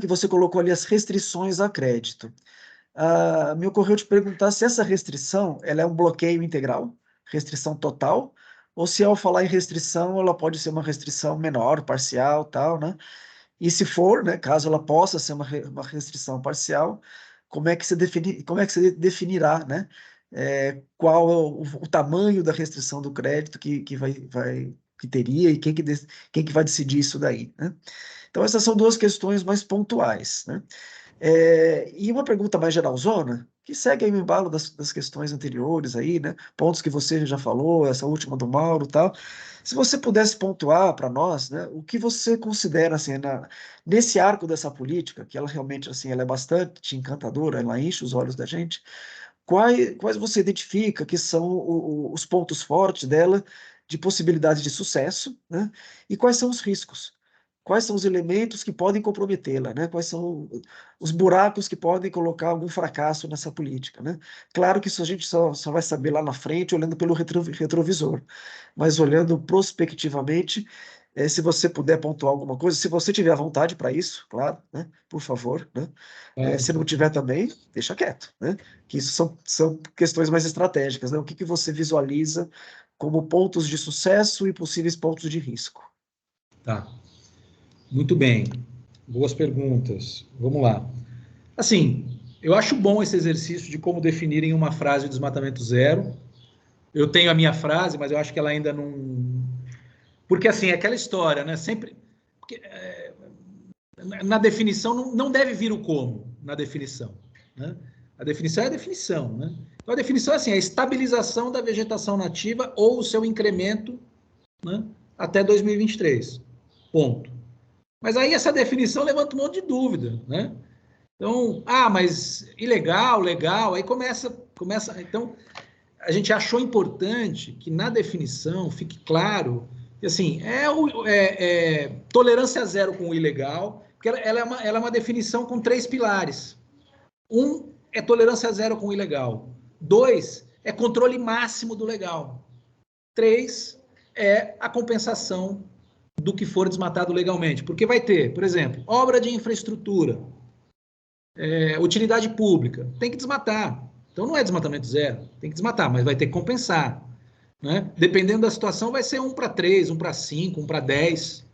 Que você colocou ali as restrições a crédito. Me ocorreu te perguntar se essa restrição ela é um bloqueio integral, restrição total, ou se ao falar em restrição ela pode ser uma restrição menor, parcial, tal, né? E se for, né, caso ela possa ser uma restrição parcial, como é que você definirá, né, qual é o tamanho da restrição do crédito que teria e quem que vai decidir isso daí, né? Então essas são duas questões mais pontuais, né? E uma pergunta mais geralzona, que segue aí o embalo das questões anteriores aí, né? Pontos que você já falou, essa última do Mauro e tal. Se você pudesse pontuar para nós, né, o que você considera, assim, nesse arco dessa política, que ela realmente, assim, ela é bastante encantadora, ela enche os olhos da gente, quais você identifica que são os pontos fortes dela, de possibilidade de sucesso, né? E quais são os riscos? quais são os elementos que podem comprometê-la, né? Quais são os buracos que podem colocar algum fracasso nessa política, né? Claro que isso a gente só vai saber lá na frente, olhando pelo retrovisor, mas olhando prospectivamente, se você puder pontuar alguma coisa, se você tiver vontade para isso, claro, né? Por favor, né? Se não tiver também, deixa quieto, né? Que isso são questões mais estratégicas, né? O que você visualiza como pontos de sucesso e possíveis pontos de risco? Tá. Muito bem. Boas perguntas. Vamos lá. Assim, eu acho bom esse exercício de como definir em uma frase o desmatamento zero. Eu tenho a minha frase, mas eu acho que ela ainda não... Porque, assim, é aquela história, né? Sempre... Porque, na definição, não deve vir o como na definição, né? A definição é a definição, né? Então, a definição é assim, a estabilização da vegetação nativa ou o seu incremento, né, até 2023. Ponto. Mas aí essa definição levanta um monte de dúvida, né? Então, mas ilegal, legal, aí começa... Então, a gente achou importante que na definição fique claro que, assim, tolerância zero com o ilegal, porque ela é uma definição com 3 pilares. 1 é tolerância zero com o ilegal. 2 é controle máximo do legal. 3 é a compensação do que for desmatado legalmente. Porque vai ter, por exemplo, obra de infraestrutura, utilidade pública, tem que desmatar. Então não é desmatamento zero, tem que desmatar, mas vai ter que compensar, né? Dependendo da situação, vai ser 1 para 3, 1 para 5, 1 para 10.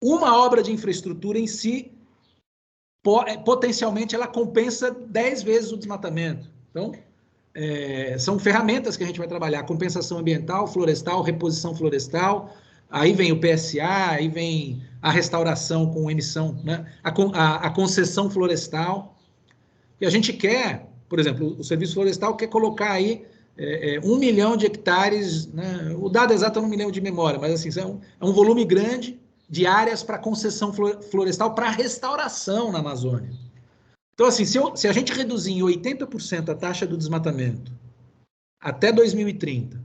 Uma obra de infraestrutura em si, potencialmente, ela compensa 10 vezes o desmatamento. Então, são ferramentas que a gente vai trabalhar: compensação ambiental, florestal, reposição florestal, aí vem o PSA, aí vem a restauração com emissão, né? A concessão florestal. E a gente quer, por exemplo, o Serviço Florestal quer colocar aí 1 milhão de hectares, né? O dado exato é 1 milhão de memória, mas assim, é um volume grande de áreas para concessão florestal para restauração na Amazônia. Então, assim, se a gente reduzir em 80% a taxa do desmatamento até 2030,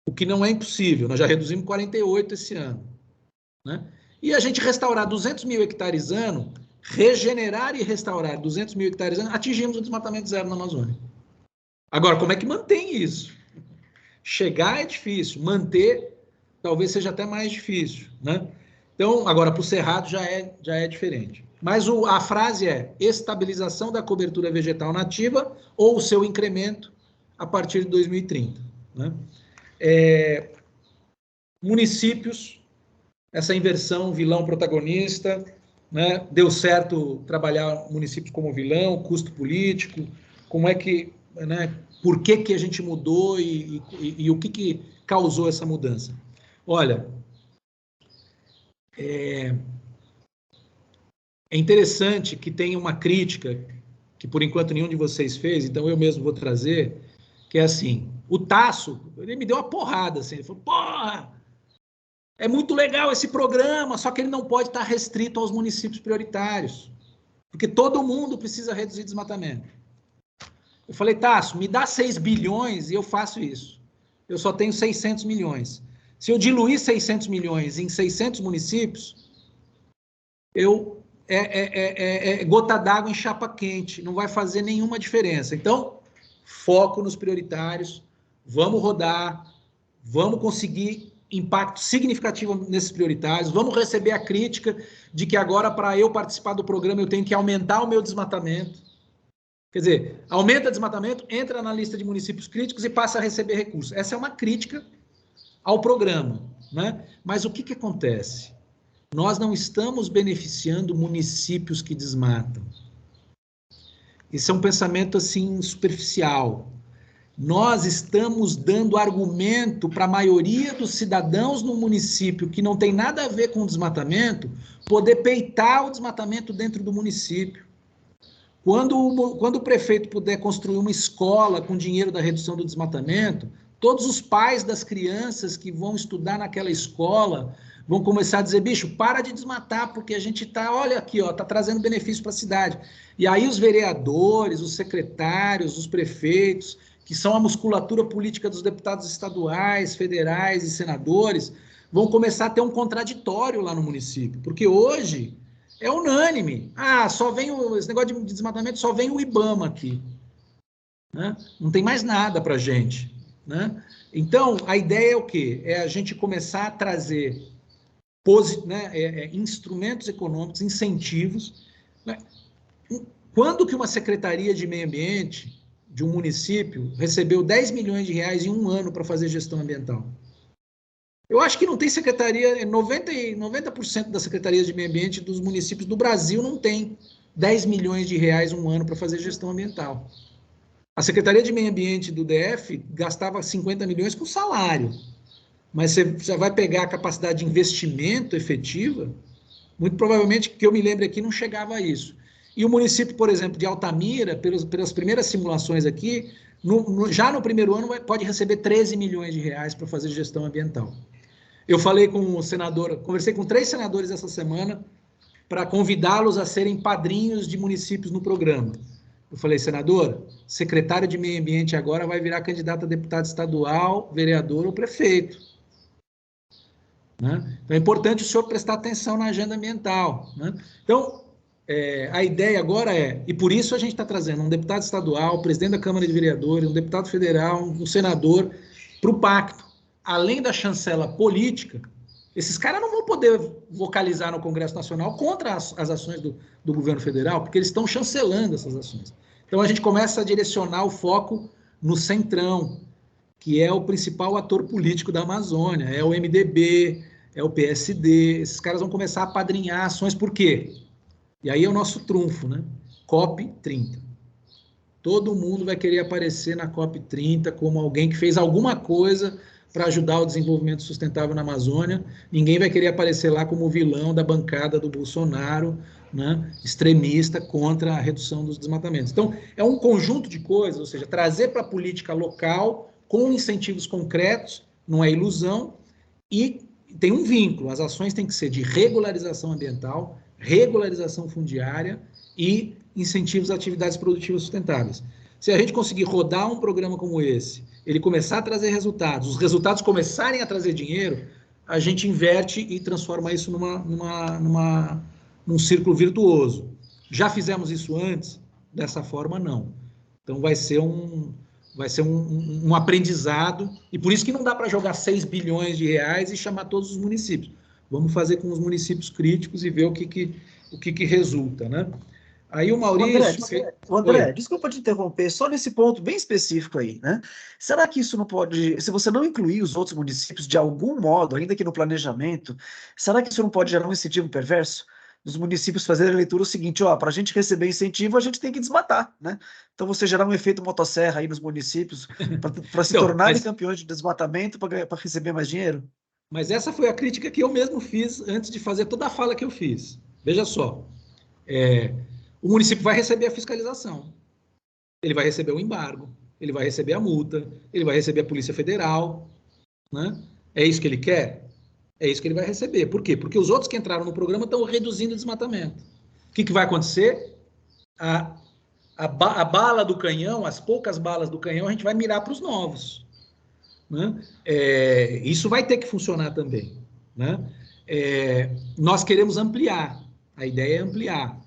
o que não é impossível, nós já reduzimos 48% esse ano, né? E a gente restaurar 200 mil hectares ano, regenerar e restaurar 200 mil hectares ano, atingimos o desmatamento zero na Amazônia. Agora, como é que mantém isso? Chegar é difícil, manter talvez seja até mais difícil, né? Então, agora, para o Cerrado já é diferente. Mas a frase é estabilização da cobertura vegetal nativa ou o seu incremento a partir de 2030, né? Municípios, essa inversão vilão-protagonista, né? Deu certo trabalhar municípios como vilão, custo político, como é que, né? Por que a gente mudou e o que causou essa mudança? Olha, é interessante que tem uma crítica que, por enquanto, nenhum de vocês fez, então eu mesmo vou trazer, que é assim, o Tasso, ele me deu uma porrada, assim, ele falou, porra, é muito legal esse programa, só que ele não pode estar restrito aos municípios prioritários, porque todo mundo precisa reduzir desmatamento. Eu falei, Tasso, me dá 6 bilhões e eu faço isso. Eu só tenho 600 milhões. Se eu diluir 600 milhões em 600 municípios, gota d'água em chapa quente, não vai fazer nenhuma diferença. Então, foco nos prioritários, vamos rodar, vamos conseguir impacto significativo nesses prioritários, vamos receber a crítica de que agora, para eu participar do programa, eu tenho que aumentar o meu desmatamento. Quer dizer, aumenta o desmatamento, entra na lista de municípios críticos e passa a receber recursos. Essa é uma crítica ao programa, né? Mas o que acontece? Nós não estamos beneficiando municípios que desmatam. Isso é um pensamento, assim, superficial. Nós estamos dando argumento para a maioria dos cidadãos no município que não tem nada a ver com o desmatamento, poder peitar o desmatamento dentro do município. Quando o prefeito puder construir uma escola com dinheiro da redução do desmatamento, todos os pais das crianças que vão estudar naquela escola vão começar a dizer, bicho, para de desmatar, porque a gente está, olha aqui, ó, está trazendo benefício para a cidade. E aí os vereadores, os secretários, os prefeitos, que são a musculatura política dos deputados estaduais, federais e senadores, vão começar a ter um contraditório lá no município, porque hoje é unânime. Só vem esse negócio de desmatamento, só vem o IBAMA aqui, né? Não tem mais nada para a gente, né? Então, a ideia é o quê? É a gente começar a trazer instrumentos econômicos, incentivos, né? Quando que uma secretaria de meio ambiente de um município recebeu 10 milhões de reais em um ano para fazer gestão ambiental? Eu acho que não tem secretaria, 90% das secretarias de meio ambiente dos municípios do Brasil não tem 10 milhões de reais um ano para fazer gestão ambiental. A Secretaria de Meio Ambiente do DF gastava 50 milhões com salário, mas você já vai pegar a capacidade de investimento efetiva, muito provavelmente, que eu me lembro aqui, não chegava a isso. E o município, por exemplo, de Altamira, pelas primeiras simulações aqui, já no primeiro ano pode receber 13 milhões de reais para fazer gestão ambiental. Eu falei com o senador, conversei com 3 senadores essa semana para convidá-los a serem padrinhos de municípios no programa. Eu falei, senador, secretário de meio ambiente agora vai virar candidato a deputado estadual, vereador ou prefeito. Né? Então é importante o senhor prestar atenção na agenda ambiental. Né? Então, a ideia agora e por isso a gente está trazendo um deputado estadual, presidente da Câmara de Vereadores, um deputado federal, um senador, para o pacto. Além da chancela política, esses caras não vão poder vocalizar no Congresso Nacional contra as ações do governo federal, porque eles estão chancelando essas ações. Então a gente começa a direcionar o foco no Centrão, que é o principal ator político da Amazônia, é o MDB, é o PSD, esses caras vão começar a apadrinhar ações, por quê? E aí é o nosso trunfo, né? COP30. Todo mundo vai querer aparecer na COP30 como alguém que fez alguma coisa para ajudar o desenvolvimento sustentável na Amazônia. Ninguém vai querer aparecer lá como vilão da bancada do Bolsonaro, né, extremista contra a redução dos desmatamentos. Então, é um conjunto de coisas, ou seja, trazer para a política local com incentivos concretos, não é ilusão, e tem um vínculo, as ações têm que ser de regularização ambiental, regularização fundiária e incentivos a atividades produtivas sustentáveis. Se a gente conseguir rodar um programa como esse, ele começar a trazer resultados, os resultados começarem a trazer dinheiro, a gente inverte e transforma isso num círculo virtuoso. Já fizemos isso antes? Dessa forma, não. Então, vai ser um aprendizado, e por isso que não dá para jogar 6 bilhões de reais e chamar todos os municípios. Vamos fazer com os municípios críticos e ver o que resulta, né? Aí o Maurício... André, desculpa te interromper, só nesse ponto bem específico aí, né? Será que isso não pode, se você não incluir os outros municípios de algum modo, ainda que no planejamento, será que isso não pode gerar um incentivo perverso? Dos municípios fazerem a leitura o seguinte, para a gente receber incentivo, a gente tem que desmatar, né? Então você gerar um efeito motosserra aí nos municípios para se tornarem campeões de desmatamento para receber mais dinheiro? Mas essa foi a crítica que eu mesmo fiz antes de fazer toda a fala que eu fiz. Veja só, o município vai receber a fiscalização, ele vai receber o embargo, ele vai receber a multa, ele vai receber a Polícia Federal, né? É isso que ele quer? É isso que ele vai receber. Por quê? Porque os outros que entraram no programa estão reduzindo o desmatamento. O que vai acontecer? A bala do canhão, as poucas balas do canhão, a gente vai mirar para os novos. Né? Isso vai ter que funcionar também. Né? Nós queremos ampliar, a ideia é ampliar,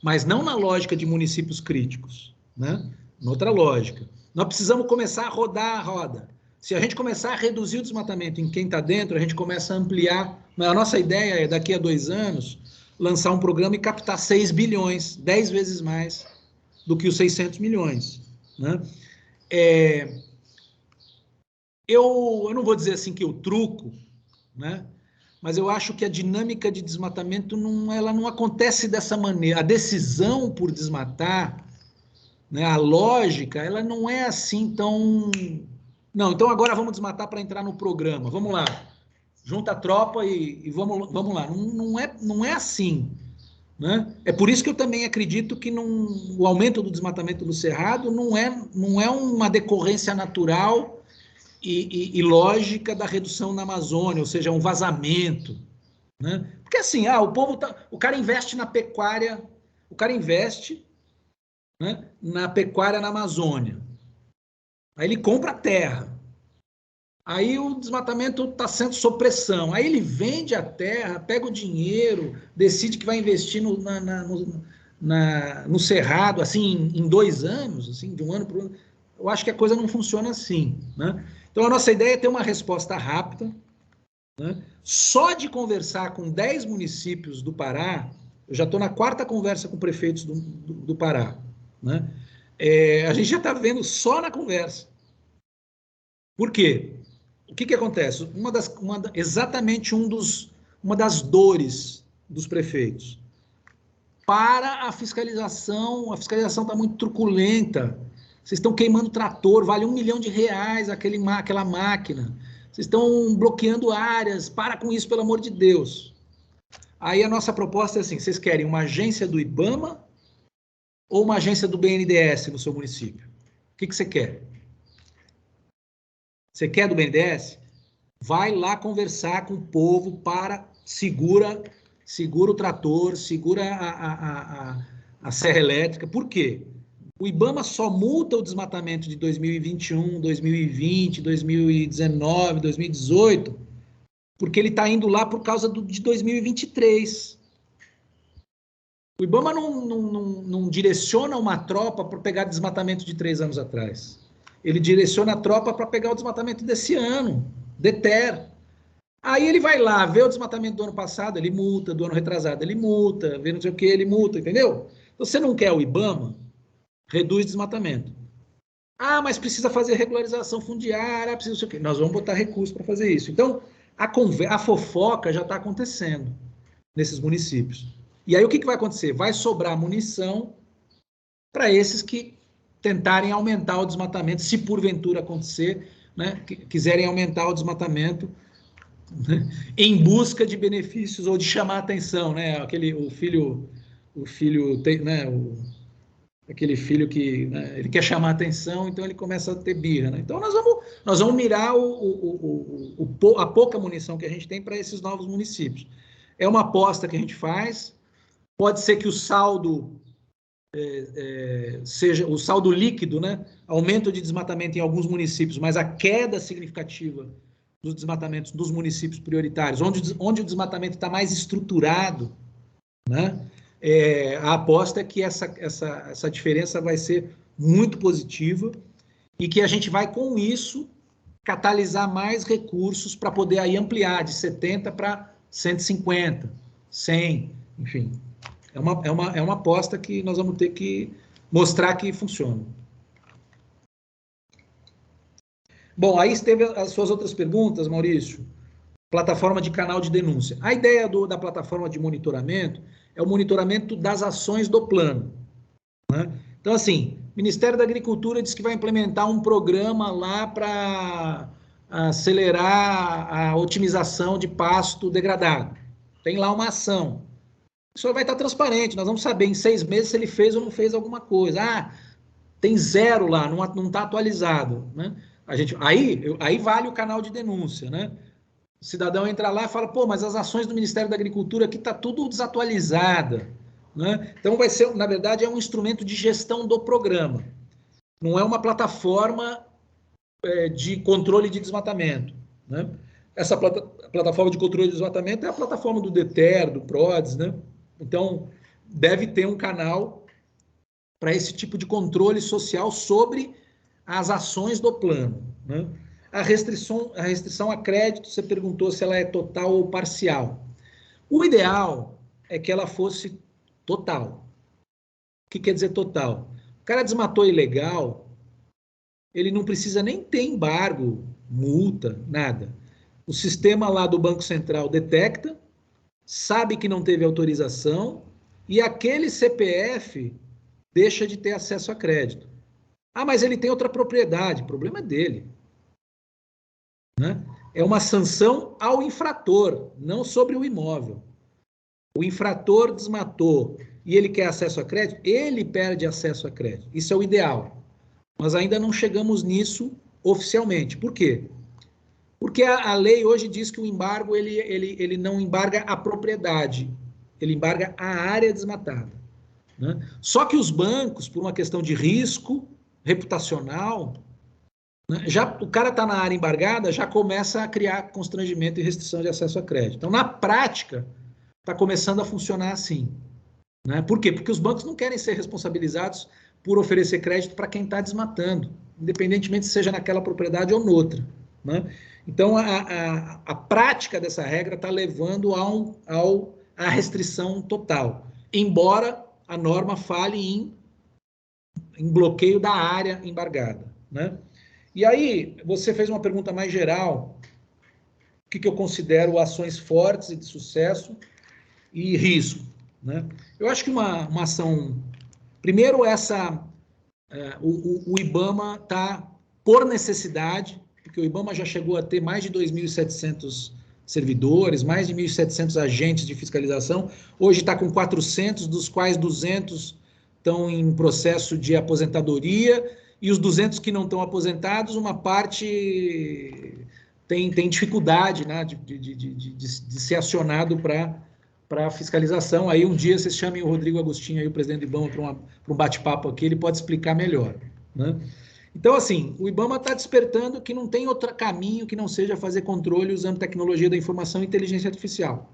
mas não na lógica de municípios críticos, né? Noutra lógica. Nós precisamos começar a rodar a roda. Se a gente começar a reduzir o desmatamento em quem está dentro, a gente começa a ampliar. A nossa ideia é, daqui a 2 anos, lançar um programa e captar 6 bilhões, 10 vezes mais do que os 600 milhões. Né? Eu não vou dizer assim que eu truco, né? Mas eu acho que a dinâmica de desmatamento ela não acontece dessa maneira. A decisão por desmatar, né, a lógica, ela não é assim tão... Não, então agora vamos desmatar para entrar no programa. Vamos lá, junta a tropa e vamos lá. Não é assim. Né? É por isso que eu também acredito que o aumento do desmatamento do Cerrado não é uma decorrência natural e lógica da redução na Amazônia, ou seja, um vazamento. Né? Porque assim, o cara investe na pecuária, o cara investe, né, na pecuária na Amazônia. Aí ele compra terra. Aí o desmatamento está sendo sob pressão. Aí ele vende a terra, pega o dinheiro, decide que vai investir no cerrado, assim, em 2 anos, assim, de um ano para o outro. Eu acho que a coisa não funciona assim, né? Então, a nossa ideia é ter uma resposta rápida, né? Só de conversar com 10 municípios do Pará, eu já estou na 4ª conversa com prefeitos do Pará, né? A gente já está vendo só na conversa. Por quê? O que acontece? Exatamente uma das dores dos prefeitos. Para a fiscalização está muito truculenta. Vocês estão queimando trator, vale R$1 milhão aquela máquina. Vocês estão bloqueando áreas, para com isso, pelo amor de Deus. Aí a nossa proposta é assim, vocês querem uma agência do IBAMA ou uma agência do BNDES no seu município? O que você quer? Você quer do BNDES? Vai lá conversar com o povo segura o trator, segura a serra elétrica. Por quê? O IBAMA só multa o desmatamento de 2021, 2020, 2019, 2018, porque ele está indo lá por causa de 2023. O IBAMA não direciona uma tropa para pegar desmatamento de 3 anos atrás. Ele direciona a tropa para pegar o desmatamento desse ano, DETER. Aí ele vai lá, vê o desmatamento do ano passado, ele multa, do ano retrasado ele multa, vê não sei o que, ele multa, entendeu? Você não quer o IBAMA, reduz desmatamento. Ah, mas precisa fazer regularização fundiária, precisa não sei o quê. Nós vamos botar recurso para fazer isso. Então, a fofoca já está acontecendo nesses municípios. E aí o que vai acontecer? Vai sobrar munição para esses que tentarem aumentar o desmatamento, se porventura acontecer, né, quiserem aumentar o desmatamento, né, em busca de benefícios ou de chamar a atenção, né, aquele filho que, né, ele quer chamar a atenção, então ele começa a ter birra, né? Então nós vamos mirar a pouca munição que a gente tem para esses novos municípios. É uma aposta que a gente faz. Pode ser que o saldo seja o saldo líquido, né? Aumento de desmatamento em alguns municípios, mas a queda significativa dos desmatamentos dos municípios prioritários, onde o desmatamento está mais estruturado, né? A aposta é que essa diferença vai ser muito positiva e que a gente vai, com isso, catalisar mais recursos para poder aí ampliar de 70 para 150, 100, enfim. É uma aposta que nós vamos ter que mostrar que funciona. Bom, aí teve as suas outras perguntas, Maurício. Plataforma de canal de denúncia. A ideia da plataforma de monitoramento é o monitoramento das ações do plano, né? Então, assim, o Ministério da Agricultura diz que vai implementar um programa lá para acelerar a otimização de pasto degradado. Tem lá uma ação. Isso vai estar transparente, nós vamos saber em 6 meses se ele fez ou não fez alguma coisa. Ah, tem 0 lá, não está atualizado, né? Aí vale o canal de denúncia, né? O cidadão entra lá e fala, pô, mas as ações do Ministério da Agricultura aqui está tudo desatualizada, né? Então vai ser, na verdade, é um instrumento de gestão do programa. Não é uma plataforma de controle de desmatamento, né? Essa plataforma de controle de desmatamento é a plataforma do DETER, do PRODES, né? Então, deve ter um canal para esse tipo de controle social sobre as ações do plano, né? A restrição a crédito, você perguntou se ela é total ou parcial. O ideal é que ela fosse total. O que quer dizer total? O cara desmatou ilegal, ele não precisa nem ter embargo, multa, nada. O sistema lá do Banco Central detecta, sabe que não teve autorização e aquele CPF deixa de ter acesso a crédito. Ah, mas ele tem outra propriedade, o problema é dele, né? É uma sanção ao infrator, não sobre o imóvel. O infrator desmatou e ele quer acesso a crédito, ele perde acesso a crédito. Isso é o ideal. Mas ainda não chegamos nisso oficialmente. Por quê? Porque a lei hoje diz que o embargo ele não embarga a propriedade, ele embarga a área desmatada, né? Só que os bancos, por uma questão de risco reputacional, né? Já o cara está na área embargada, já começa a criar constrangimento e restrição de acesso a crédito. Então, na prática, está começando a funcionar assim, né? Por quê? Porque os bancos não querem ser responsabilizados por oferecer crédito para quem está desmatando, independentemente se seja naquela propriedade ou noutra, né? Então, a prática dessa regra está levando à restrição total, embora a norma fale em bloqueio da área embargada, né? E aí, você fez uma pergunta mais geral, o que eu considero ações fortes e de sucesso e risco, né? Eu acho que uma ação... Primeiro, o IBAMA está, por necessidade, porque o IBAMA já chegou a ter mais de 2.700 servidores, mais de 1.700 agentes de fiscalização, hoje está com 400, dos quais 200 estão em processo de aposentadoria, e os 200 que não estão aposentados, uma parte tem dificuldade, né, de ser acionado para fiscalização. Aí um dia vocês chamem o Rodrigo Agostinho, aí, o presidente do IBAMA, para um bate-papo aqui, ele pode explicar melhor, né? Então, assim, o IBAMA está despertando que não tem outro caminho que não seja fazer controle usando tecnologia da informação e inteligência artificial,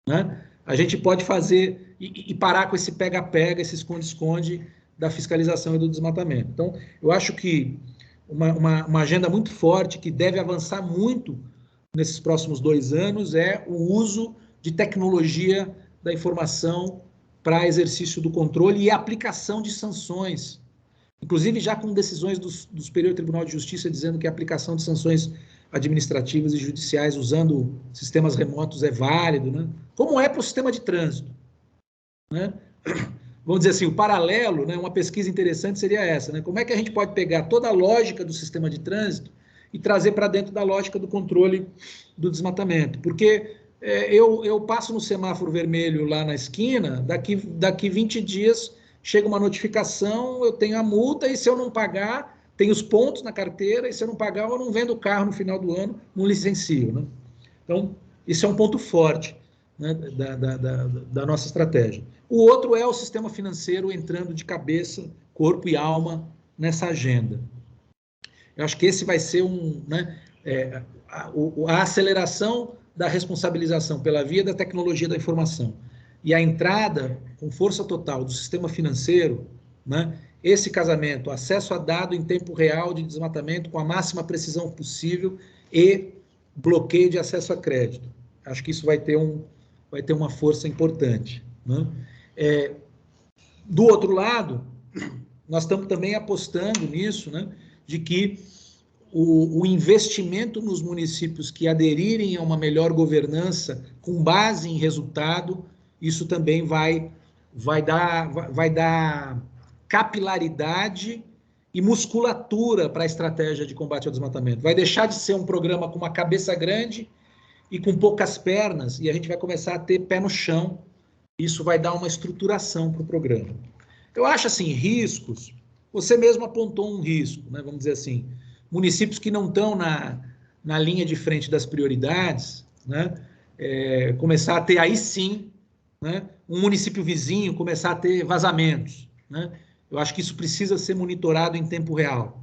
né? A gente pode fazer e parar com esse pega-pega, esse esconde-esconde da fiscalização e do desmatamento. Então, eu acho que uma agenda muito forte, que deve avançar muito nesses próximos 2 anos, é o uso de tecnologia da informação para exercício do controle e aplicação de sanções, inclusive já com decisões do Superior Tribunal de Justiça dizendo que a aplicação de sanções administrativas e judiciais usando sistemas remotos é válido, né? Como é para o sistema de trânsito, né? Vamos dizer assim, o paralelo, né, uma pesquisa interessante seria essa, né? Como é que a gente pode pegar toda a lógica do sistema de trânsito e trazer para dentro da lógica do controle do desmatamento? Porque eu passo no semáforo vermelho lá na esquina, daqui 20 dias chega uma notificação, eu tenho a multa, e se eu não pagar, tem os pontos na carteira, e se eu não pagar, eu não vendo o carro no final do ano, não licencio, né? Então, isso é um ponto forte, né, da nossa estratégia. O outro é o sistema financeiro entrando de cabeça, corpo e alma nessa agenda. Eu acho que esse vai ser a aceleração da responsabilização pela via da tecnologia da informação e a entrada com força total do sistema financeiro, né? Esse casamento, acesso a dado em tempo real de desmatamento com a máxima precisão possível e bloqueio de acesso a crédito. Acho que isso vai ter uma força importante, né? Do outro lado, nós estamos também apostando nisso, né, de que o investimento nos municípios que aderirem a uma melhor governança com base em resultado, isso também vai dar capilaridade e musculatura para a estratégia de combate ao desmatamento. Vai deixar de ser um programa com uma cabeça grande e com poucas pernas, e a gente vai começar a ter pé no chão. Isso vai dar uma estruturação para o programa. Eu acho assim, riscos, você mesmo apontou um risco, né? Vamos dizer assim, municípios que não estão na linha de frente das prioridades, né? Começar a ter aí sim, né, um município vizinho começar a ter vazamentos, né? Eu acho que isso precisa ser monitorado em tempo real,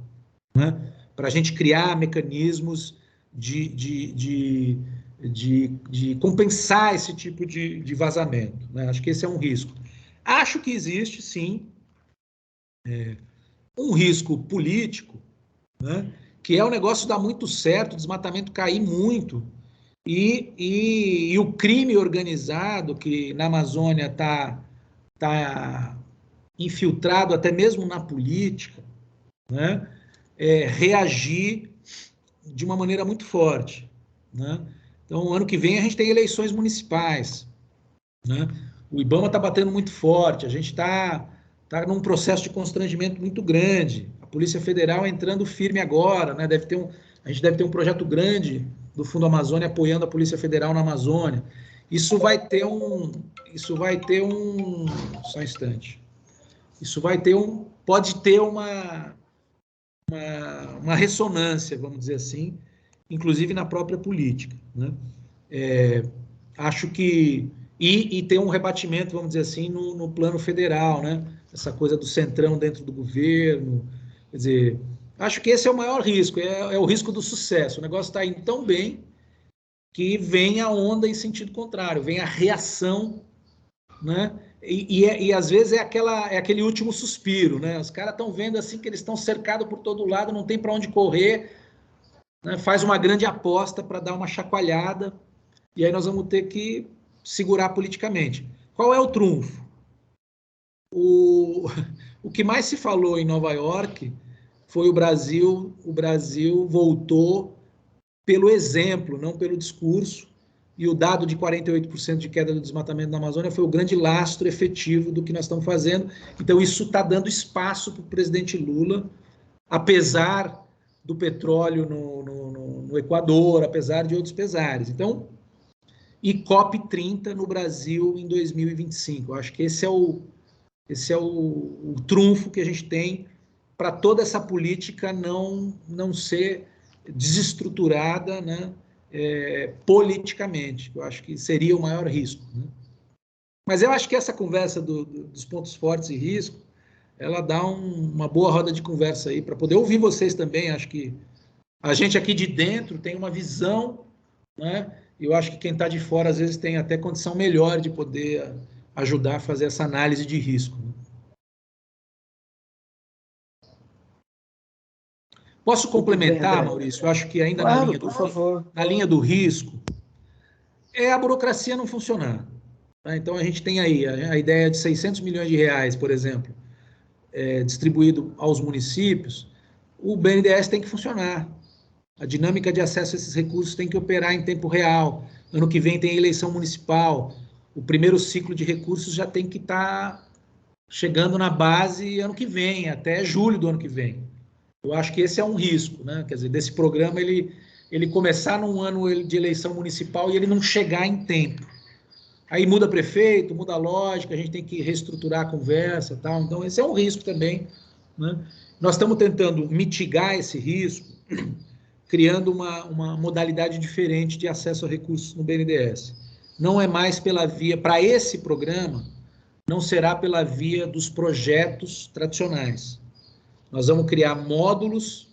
né, para a gente criar mecanismos de compensar esse tipo de vazamento, né? Acho que esse é um risco. Acho que existe, sim, um risco político, né, que é o negócio dar muito certo, o desmatamento cair muito, e o crime organizado, que na Amazônia está infiltrado até mesmo na política, né, reagir de uma maneira muito forte, né? Então, ano que vem a gente tem eleições municipais, né? O IBAMA está batendo muito forte, a gente está num processo de constrangimento muito grande, a Polícia Federal entrando firme agora, né? A gente deve ter um projeto grande do Fundo Amazônia apoiando a Polícia Federal na Amazônia. Só um instante. Pode ter uma ressonância, vamos dizer assim, inclusive na própria política, né? Acho que... E tem um rebatimento, vamos dizer assim, no plano federal, né? Essa coisa do centrão dentro do governo, quer dizer, Acho que esse é o maior risco, é o risco do sucesso. O negócio está indo tão bem que vem a onda em sentido contrário, vem a reação, né? E às vezes é aquele último suspiro, né? Os caras estão vendo assim que eles estão cercados por todo lado, não tem para onde correr, né? Faz uma grande aposta para dar uma chacoalhada, e aí nós vamos ter que segurar politicamente. Qual é o trunfo? O que mais se falou em Nova York foi o Brasil voltou pelo exemplo, não pelo discurso, e o dado de 48% de queda do desmatamento na Amazônia foi o grande lastro efetivo do que nós estamos fazendo. Então, isso está dando espaço para o presidente Lula, apesar do petróleo no Equador, apesar de outros pesares. Então, e COP30 no Brasil em 2025. Eu acho que esse é o trunfo que a gente tem para toda essa política não ser desestruturada, né, politicamente. Eu acho que seria o maior risco. Né? Mas eu acho que essa conversa dos pontos fortes e risco, ela dá uma boa roda de conversa aí, para poder ouvir vocês também. Acho que a gente aqui de dentro tem uma visão, né? Eu acho que quem está de fora, às vezes, tem até condição melhor de poder ajudar a fazer essa análise de risco. Né? Posso complementar, bem, Maurício? Eu acho que ainda claro, na linha do risco, é a burocracia não funcionar. Tá? Então, a gente tem aí a ideia de 600 milhões de reais, por exemplo, distribuído aos municípios. O BNDES tem que funcionar. A dinâmica de acesso a esses recursos tem que operar em tempo real. Ano que vem tem eleição municipal. O primeiro ciclo de recursos já tem que estar chegando na base ano que vem, até julho do ano que vem. Eu acho que esse é um risco, né? Quer dizer, desse programa ele começar num ano de eleição municipal e ele não chegar em tempo. Aí muda prefeito, muda a lógica, a gente tem que reestruturar a conversa, tal. Então esse é um risco também, né? Nós estamos tentando mitigar esse risco, criando uma modalidade diferente de acesso a recursos no BNDES. Não é mais pela via, para esse programa, não será pela via dos projetos tradicionais. Nós vamos criar módulos,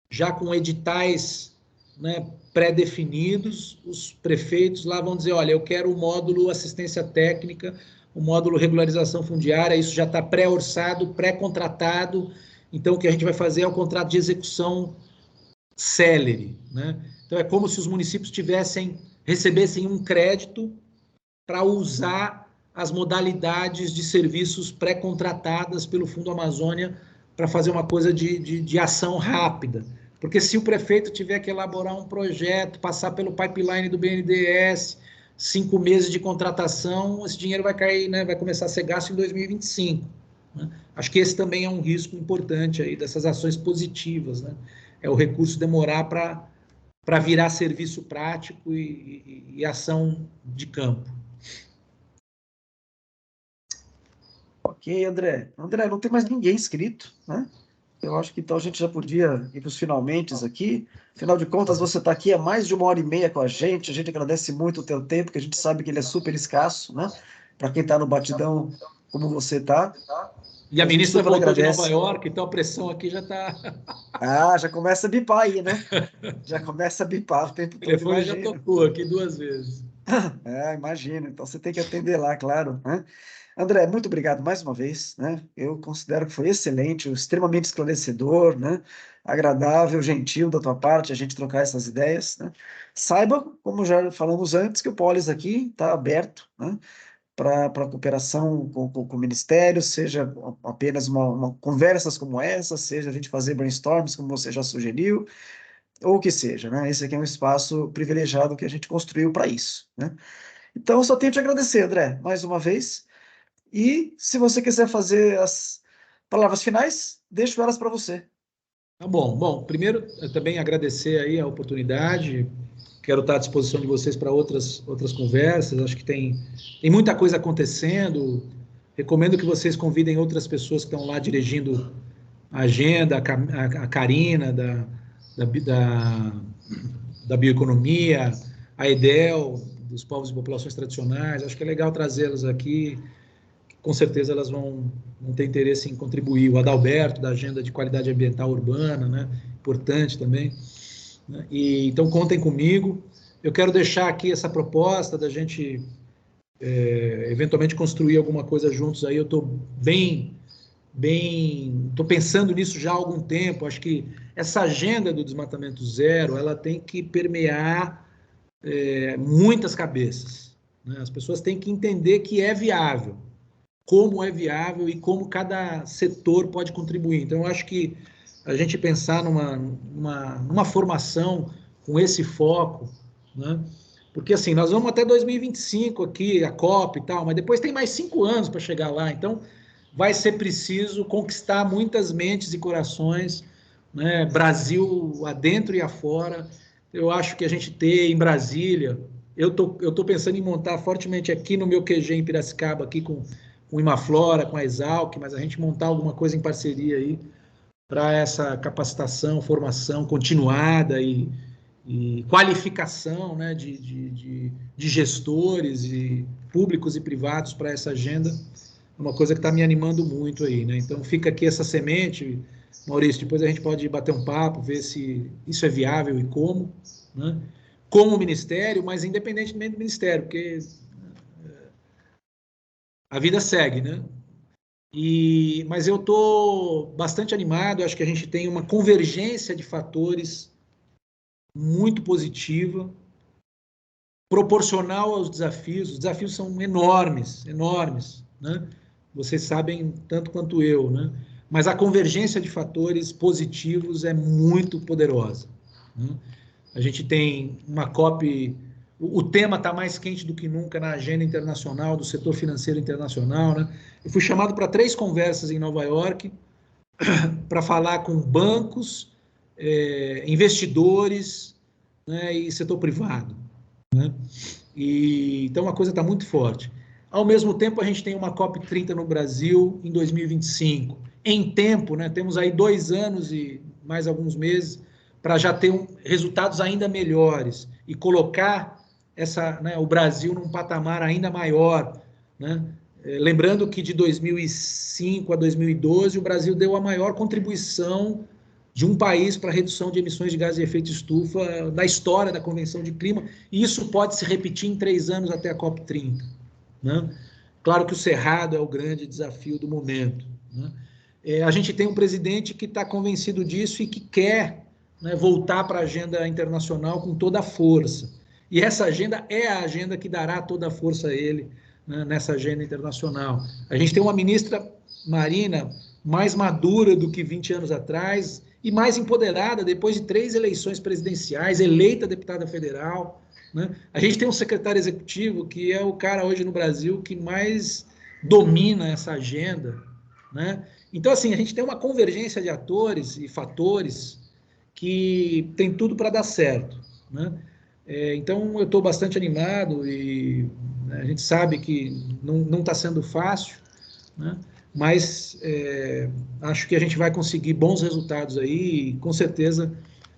já com editais, né, pré-definidos, os prefeitos lá vão dizer, olha, eu quero o módulo assistência técnica, o módulo regularização fundiária, isso já está pré-orçado, pré-contratado, então o que a gente vai fazer é o contrato de execução célere, né? Então é como se os municípios recebessem um crédito para usar as modalidades de serviços pré-contratadas pelo Fundo Amazônia para fazer uma coisa de ação rápida. Porque se o prefeito tiver que elaborar um projeto, passar pelo pipeline do BNDES, 5 meses de contratação, esse dinheiro vai cair, né, vai começar a ser gasto em 2025. Né? Acho que esse também é um risco importante aí dessas ações positivas, né? É o recurso demorar para virar serviço prático e ação de campo. Ok, André. André, não tem mais ninguém inscrito, né? Eu acho que então a gente já podia ir para os finalmente aqui. Afinal de contas, você está aqui há mais de 1h30 com a gente agradece muito o teu tempo, que a gente sabe que ele é super escasso, né? Para quem está no batidão como você está. E a ministra voltou de Nova York, então a pressão aqui já está... Ah, já começa a bipar aí, né? Já começa a bipar o tempo todo. O telefone já tocou aqui 2 vezes. Imagina. Então você tem que atender lá, claro, né? André, muito obrigado mais uma vez, né? Eu considero que foi excelente, extremamente esclarecedor, né? Agradável, gentil da tua parte a gente trocar essas ideias, né? Saiba, como já falamos antes, que o Polis aqui está aberto, né? Para cooperação com o Ministério, seja apenas conversas como essa, seja a gente fazer brainstorms, como você já sugeriu, ou o que seja, né? Esse aqui é um espaço privilegiado que a gente construiu para isso, né? Então, eu só tenho que te agradecer, André, mais uma vez. E se você quiser fazer as palavras finais, deixo elas para você. Tá bom. Bom, primeiro, eu também agradecer aí a oportunidade. Quero estar à disposição de vocês para outras conversas. Acho que tem muita coisa acontecendo. Recomendo que vocês convidem outras pessoas que estão lá dirigindo a agenda, a Karina, da bioeconomia, a Edel, dos povos e populações tradicionais. Acho que é legal trazê-los aqui. com certeza elas vão ter interesse em contribuir. O Adalberto, da Agenda de Qualidade Ambiental Urbana, né? Importante também. Né? Então, contem comigo. Eu quero deixar aqui essa proposta da gente, eventualmente, construir alguma coisa juntos. Aí eu estou estou pensando nisso já há algum tempo. Acho que essa agenda do desmatamento zero, ela tem que permear muitas cabeças. Né? As pessoas têm que entender que é viável, como é viável e como cada setor pode contribuir. Então, eu acho que a gente pensar numa formação com esse foco, né? Porque assim, nós vamos até 2025 aqui, a COP e tal, mas depois tem mais 5 anos para chegar lá, então vai ser preciso conquistar muitas mentes e corações, né? Brasil adentro e afora. Eu acho que a gente ter em Brasília, eu tô pensando em montar fortemente aqui no meu QG em Piracicaba, aqui com o Imaflora, com a Exalc, mas a gente montar alguma coisa em parceria aí para essa capacitação, formação continuada e qualificação, né, de gestores e públicos e privados para essa agenda, é uma coisa que está me animando muito aí, né? Então fica aqui essa semente, Maurício, depois a gente pode bater um papo, ver se isso é viável e como, né? Como ministério, mas independentemente do ministério, porque a vida segue, né? Mas eu estou bastante animado, acho que a gente tem uma convergência de fatores muito positiva, proporcional aos desafios. Os desafios são enormes, enormes, né? Vocês sabem tanto quanto eu, né? Mas a convergência de fatores positivos é muito poderosa, né? A gente tem uma COP, o tema está mais quente do que nunca na agenda internacional, do setor financeiro internacional, né? Eu fui chamado para 3 conversas em Nova York para falar com bancos, investidores, né, e setor privado, né? Então a coisa está muito forte. Ao mesmo tempo, a gente tem uma COP30 no Brasil em 2025. Em tempo, né, temos aí 2 anos e mais alguns meses para já ter resultados ainda melhores e colocar o Brasil num patamar ainda maior, né? Lembrando que de 2005 a 2012, o Brasil deu a maior contribuição de um país para a redução de emissões de gases de efeito estufa da história da Convenção de Clima, e isso pode se repetir em 3 anos até a COP30. Né? Claro que o Cerrado é o grande desafio do momento. Né? A gente tem um presidente que está convencido disso e que quer, né, voltar para a agenda internacional com toda a força. E essa agenda é a agenda que dará toda a força a ele, né, nessa agenda internacional. A gente tem uma ministra Marina mais madura do que 20 anos atrás e mais empoderada depois de 3 eleições presidenciais, eleita deputada federal, né? A gente tem um secretário executivo que é o cara hoje no Brasil que mais domina essa agenda, né? Então, assim, a gente tem uma convergência de atores e fatores que tem tudo para dar certo, né? Então, eu estou bastante animado e, né, a gente sabe que não está sendo fácil, né? Mas acho que a gente vai conseguir bons resultados aí e, com certeza,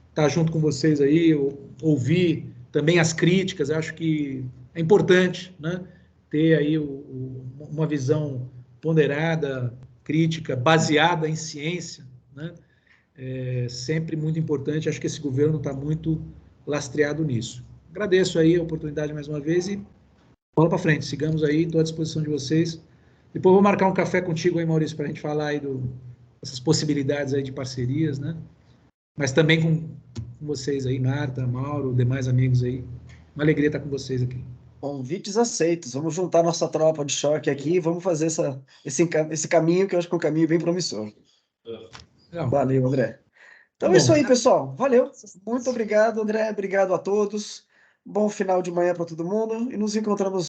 estar junto com vocês aí, ouvir também as críticas. Acho que é importante, né, ter aí uma visão ponderada, crítica, baseada em ciência, né? Sempre muito importante. Acho que esse governo está muito lastreado nisso. Agradeço aí a oportunidade mais uma vez e bola para frente. Sigamos aí, estou à disposição de vocês. Depois vou marcar um café contigo aí, Maurício, para a gente falar aí dessas possibilidades aí de parcerias, né? Mas também com vocês aí, Marta, Mauro, demais amigos aí. Uma alegria estar com vocês aqui. Convites aceitos. Vamos juntar nossa tropa de choque aqui e vamos fazer esse caminho, que eu acho que é um caminho bem promissor. Legal. Valeu, André. Então é isso aí, pessoal. Valeu. Muito obrigado, André. Obrigado a todos. Bom final de manhã para todo mundo e nos encontramos